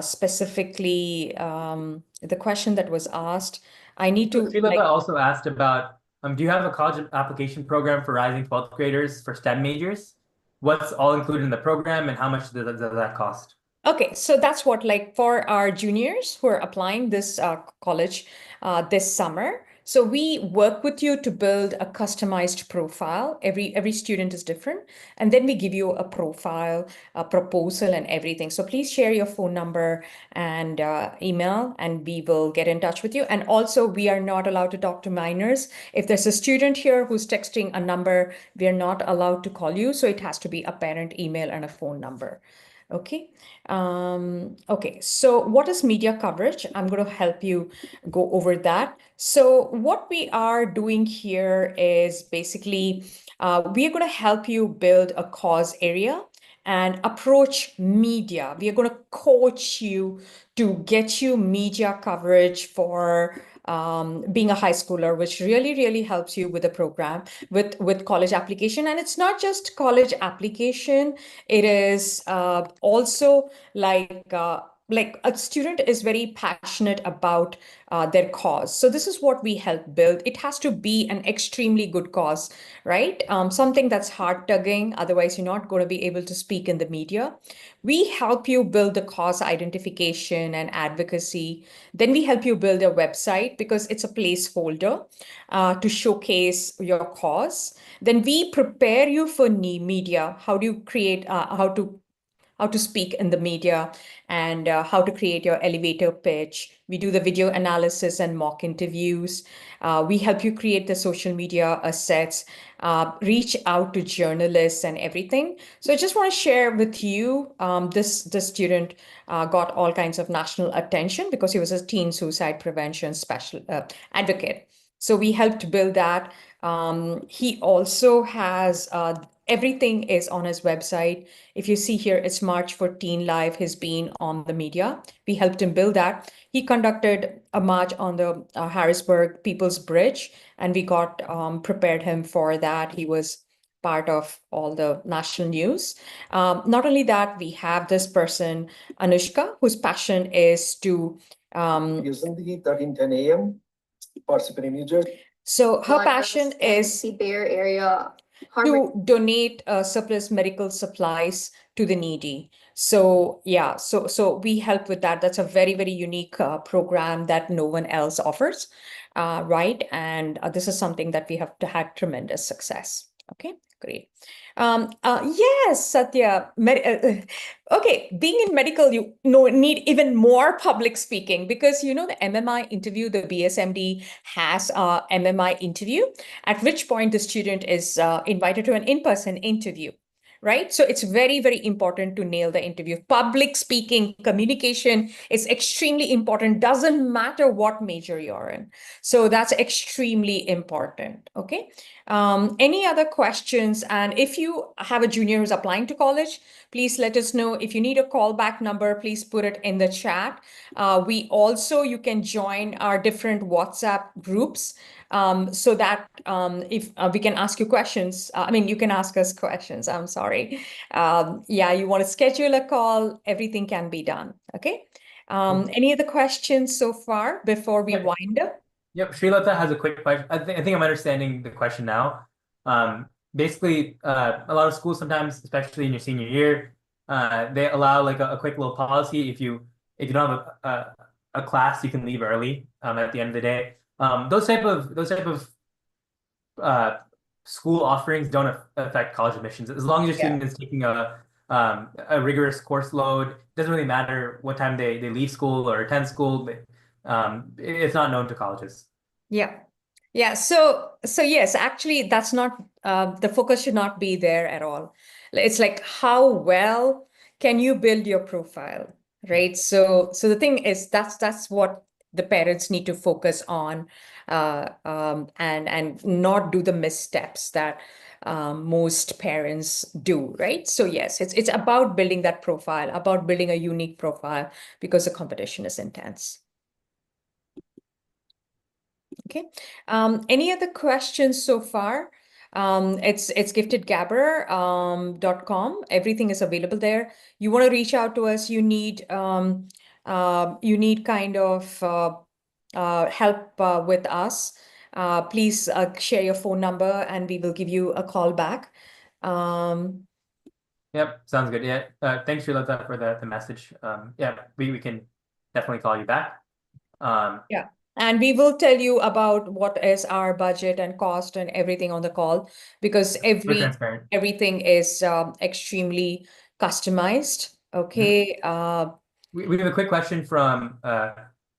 specifically the question that was asked. I need to Srilata also asked about, do you have a college application program for rising 12th graders for STEM majors? What's all included in the program and how much does that cost? Okay, so that's what, like, for our juniors who are applying this college this summer. So we work with you to build a customized profile. Every student is different, and then we give you a profile, a proposal, and everything. So please share your phone number and email, and we will get in touch with you. And also, we are not allowed to talk to minors. If there's a student here who's texting a number, we are not allowed to call you. So it has to be a parent email and a phone number. Okay. Okay, so what is media coverage? I'm going to help you go over that. So what we are doing here is basically we are going to help you build a cause area and approach media. We are going to coach you to get you media coverage for being a high schooler, which really helps you with the program, with college application. And it's not just college application, it is also like a student is very passionate about their cause. So this is what we help build. It has to be an extremely good cause, right? Something that's heart tugging. Otherwise, you're not going to be able to speak in the media. We help you build the cause identification and advocacy. Then we help you build a website because it's a placeholder to showcase your cause. Then we prepare you for media. How do you create, how to speak in the media, and how to create your elevator pitch. We do the video analysis and mock interviews. We help you create the social media assets, reach out to journalists and everything. So I just want to share with you, this student got all kinds of national attention because he was a teen suicide prevention special advocate. So we helped build that. He also has everything is on his website. If you see here, it's March for Teen Life. He's been on the media. We helped him build that. He conducted a march on the Harrisburg People's Bridge, and we got prepared him for that. He was part of all the national news. Not only that, we have this person, Anushka, whose passion is to Using the 1310 AM, Parsippany, New Jersey. so her One passion is the Bay Area to donate surplus medical supplies to the needy. So yeah, so we help with that. That's a very unique program that no one else offers, right? And this is something that we have had tremendous success. Okay, great. Yes, Satya. Okay, being in medical, you need even more public speaking because the MMI interview, the BSMD has a MMI interview, at which point the student is invited to an in-person interview. Right? So it's very important to nail the interview. Public speaking, communication is extremely important. Doesn't matter what major you're in. So that's extremely important. Okay. Any other questions? And if you have a junior who's applying to college, please let us know. If you need a callback number, please put it in the chat. You can join our different WhatsApp groups so that if we can ask you questions, you can ask us questions. I'm sorry. Yeah, you want to schedule a call, everything can be done. Okay. Any other questions so far before we wind up? Yep, Srilata has a quick question. I think I'm understanding the question now. Basically, a lot of schools sometimes, especially in your senior year, they allow like a quick little policy. If you don't have a class, you can leave early at the end of the day. Those type of school offerings don't affect college admissions as long as your student is taking a rigorous course load. It doesn't really matter what time they leave school or attend school, but it's not known to colleges. Yeah. So yes, actually, that's not the focus should not be there at all. It's like how well can you build your profile, right? So the thing is that's what the parents need to focus on, and not do the missteps that most parents do, right? So yes, it's about building that profile, about building a unique profile because the competition is intense. Okay. Any other questions so far? It's giftedgabber.com. Everything is available there. You want to reach out to us. You need kind of help with us, please share your phone number and we will give you a call back. Yep, sounds good. Yeah, thanks, Srilata, for the message. Yeah, we can definitely call you back. Yeah, and we will tell you about what is our budget and cost and everything on the call, because We're transparent. everything is extremely customized. Okay. We have a quick question from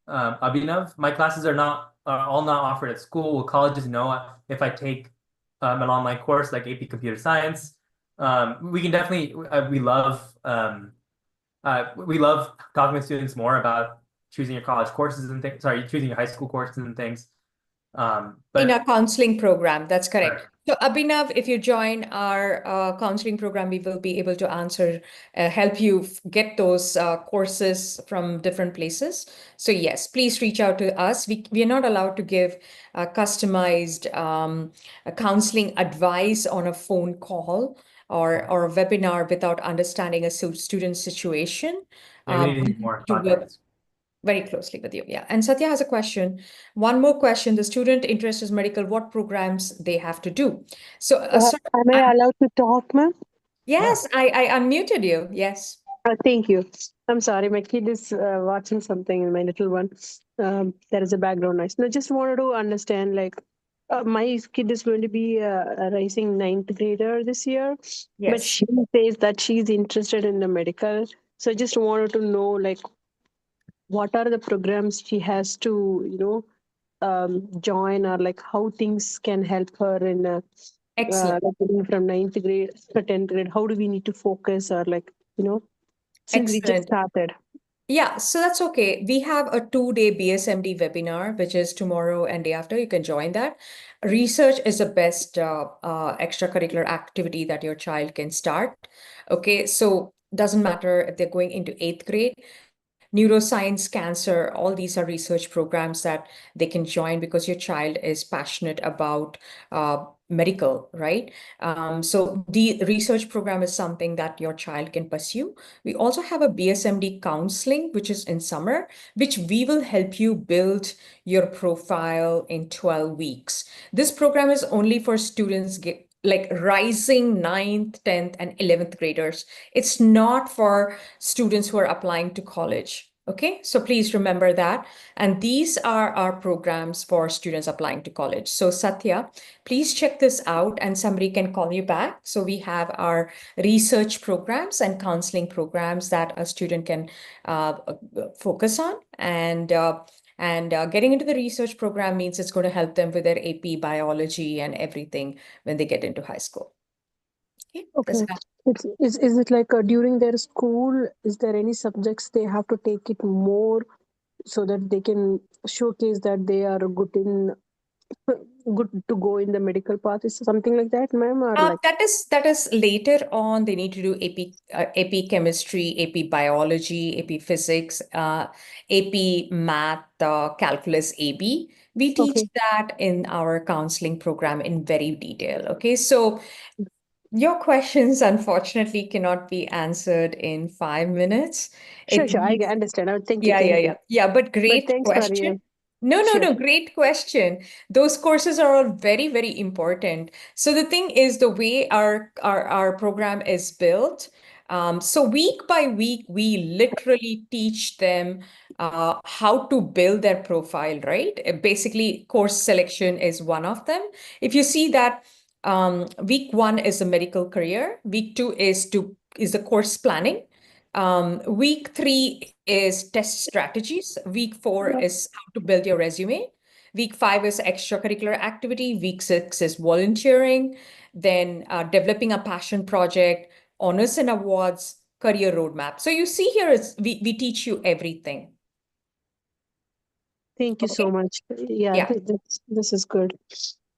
Abhinav. My classes are all not offered at school. Will colleges know if I take an online course like AP Computer Science? We can definitely we love talking with students more about choosing your college courses and things. Sorry, choosing your high school courses and things. In But our counseling program, that's correct. Right. So Abhinav, if you join our counseling program, we will be able to help you get those courses from different places. So yes, please reach out to us. We are not allowed to give customized counseling advice on a phone call or a webinar without understanding a student's situation. yeah, we need more to work context. very closely with you. Yeah. And Satya has a question. One more question. The student interest is medical. What programs they have to do? So, Am I allowed to talk, ma'am? yes, I unmuted you. Yes. Thank you. I'm sorry, my kid is watching something, my little one. There is a background noise. No, just wanted to understand, like, my kid is going to be a rising ninth grader this year, but Yes. she says that she's interested in the medical. So I just wanted to know, like, what are the programs she has to, join, or like how things can help her in Excellent. like getting from ninth grade to 10th grade. How do we need to focus, or like, since we just Excellent. started? Yeah, so that's okay. We have a 2-day BSMD webinar, which is tomorrow and day after. You can join that. Research is the best extracurricular activity that your child can start. Okay, so doesn't matter if they're going into 8th grade. Neuroscience, cancer, all these are research programs that they can join because your child is passionate about medical, right? So the research program is something that your child can pursue. We also have a BSMD counseling, which is in summer, which we will help you build your profile in 12 weeks. This program is only for students like rising 9th, 10th, and 11th graders. It's not for students who are applying to college. Okay, so please remember that. And these are our programs for students applying to college. So Satya, please check this out and somebody can call you back. So we have our research programs and counseling programs that a student can focus on. And getting into the research program means it's going to help them with their AP biology and everything when they get into high school. Okay. Is it like during their school, is there any subjects they have to take it more so that they can showcase that they are good to go in the medical path? Is something like that, ma'am, or like? That is later on. They need to do AP chemistry, AP biology, AP physics, AP math, calculus AB. We teach Okay. that in our counseling program in very detail. Okay, so your questions unfortunately cannot be answered in 5 minutes. Sure, I understand. Thank you. Yeah, but great thanks for question. your. No, great question. Those courses are all very, very important. So the thing is, the way our program is built, so week by week, we literally teach them how to build their profile, right? Basically, course selection is one of them. If you see that week 1 is a medical career, week 2 is the course planning. Week 3 is test strategies. Week 4 is how to build your resume. Week 5 is extracurricular activity. Week 6 is volunteering. Then developing a passion project, honors and awards, career roadmap. So you see here is we teach you everything. Thank you so much. Yeah. This is good.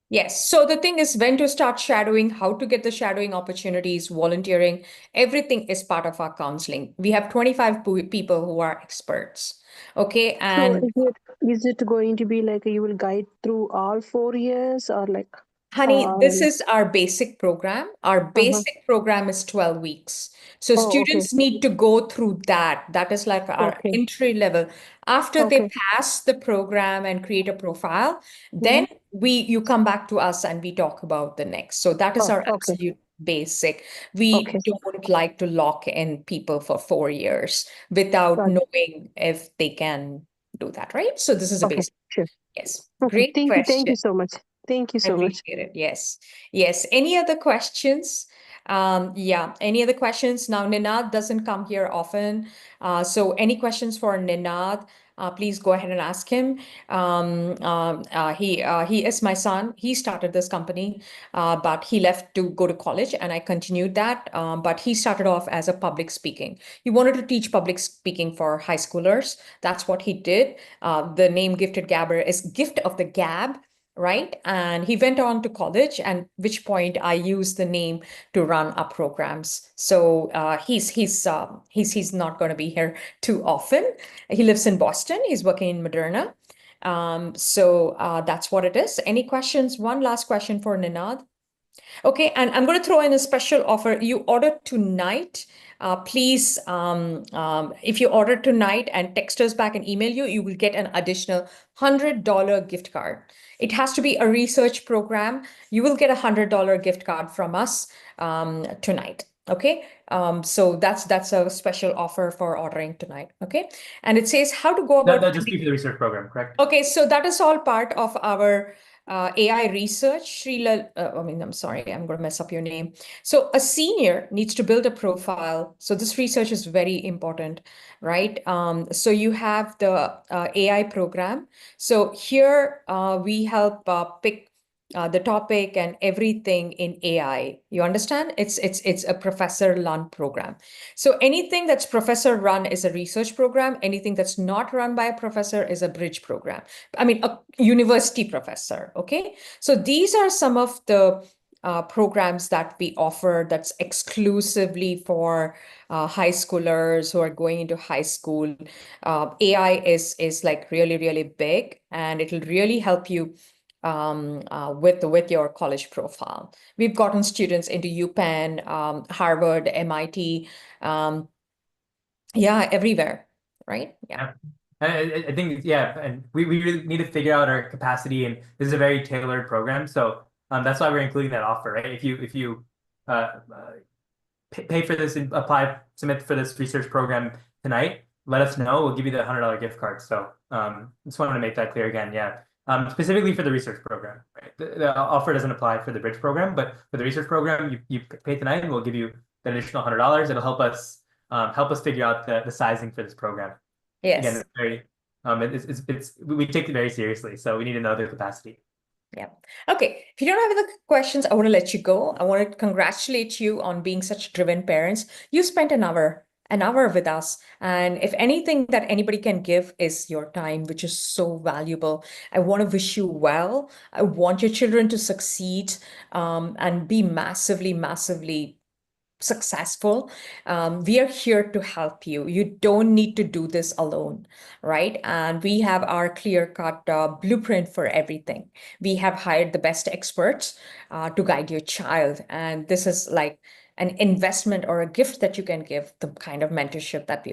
Yes. So the thing is when to start shadowing, how to get the shadowing opportunities, volunteering, everything is part of our counseling. We have 25 people who are experts. Okay. And so is it going to be like you will guide through all 4 years, or like? Honey, this Um, is our basic program. Our basic program is 12 weeks. So Oh, okay. students need to go through that. That is like our Okay. entry level. After they Okay. pass the program and create a profile, then you come back to us and we talk about the next. So that is Oh, our okay. absolute basic. We Okay. don't like to lock in people for 4 years without Got it. knowing if they can do that, right? So this is a Okay. basic. Sure. Yes. Okay. Great Thank you. Thank question. you so much. Thank you I so much. appreciate it. Yes. Yes. Any other questions? Yeah. Any other questions? Now, Ninad doesn't come here often. So any questions for Ninad? Please go ahead and ask him. He is my son. He started this company, but he left to go to college, and I continued that. But he started off as a public speaking. He wanted to teach public speaking for high schoolers. That's what he did. The name Gifted Gabber is Gift of the Gab, right? And he went on to college, and which point I used the name to run our programs. So he's not going to be here too often. He lives in Boston. He's working in Moderna. That's what it is. Any questions? One last question for Ninad. Okay, and I'm going to throw in a special offer. You order tonight. Please, if you order tonight and text us back and email you, you will get an additional $100 gift card. It has to be a research program. You will get a $100 gift card from us tonight. Okay, so that's a special offer for ordering tonight. Okay, and it says how to go about. That just be for the research program, correct? Okay, so that is all part of our AI research. I'm sorry, I'm going to mess up your name. So a senior needs to build a profile. So this research is very important, right? So you have the AI program. So here we help pick the topic and everything in AI. You understand? It's a professor run program. So anything that's professor run is a research program. Anything that's not run by a professor is a bridge program. I mean, a university professor. Okay. So these are some of the programs that we offer that's exclusively for high schoolers who are going into high school. AI is like really, really big, and it'll really help you with your college profile. We've gotten students into UPenn, Harvard, MIT, everywhere, right? Yeah. I think, yeah, and we really need to figure out our capacity, and this is a very tailored program. So that's why we're including that offer, right? If you pay for this and submit for this research program tonight, let us know. We'll give you the $100 gift card. So just wanted to make that clear again. Yeah. Specifically for the research program, right? The offer doesn't apply for the bridge program, but for the research program, you pay tonight, and we'll give you the additional $100. It'll help us figure out the sizing for this program. Yes. Again, it's very we take it very seriously, so we need to know the capacity. Yeah. Okay. If you don't have other questions, I want to let you go. I want to congratulate you on being such driven parents. You spent an hour with us. And if anything that anybody can give is your time, which is so valuable. I want to wish you well. I want your children to succeed and be massively, massively successful. We are here to help you. You don't need to do this alone, right? And we have our clear-cut blueprint for everything. We have hired the best experts to guide your child. And this is like an investment or a gift that you can give, the kind of mentorship that we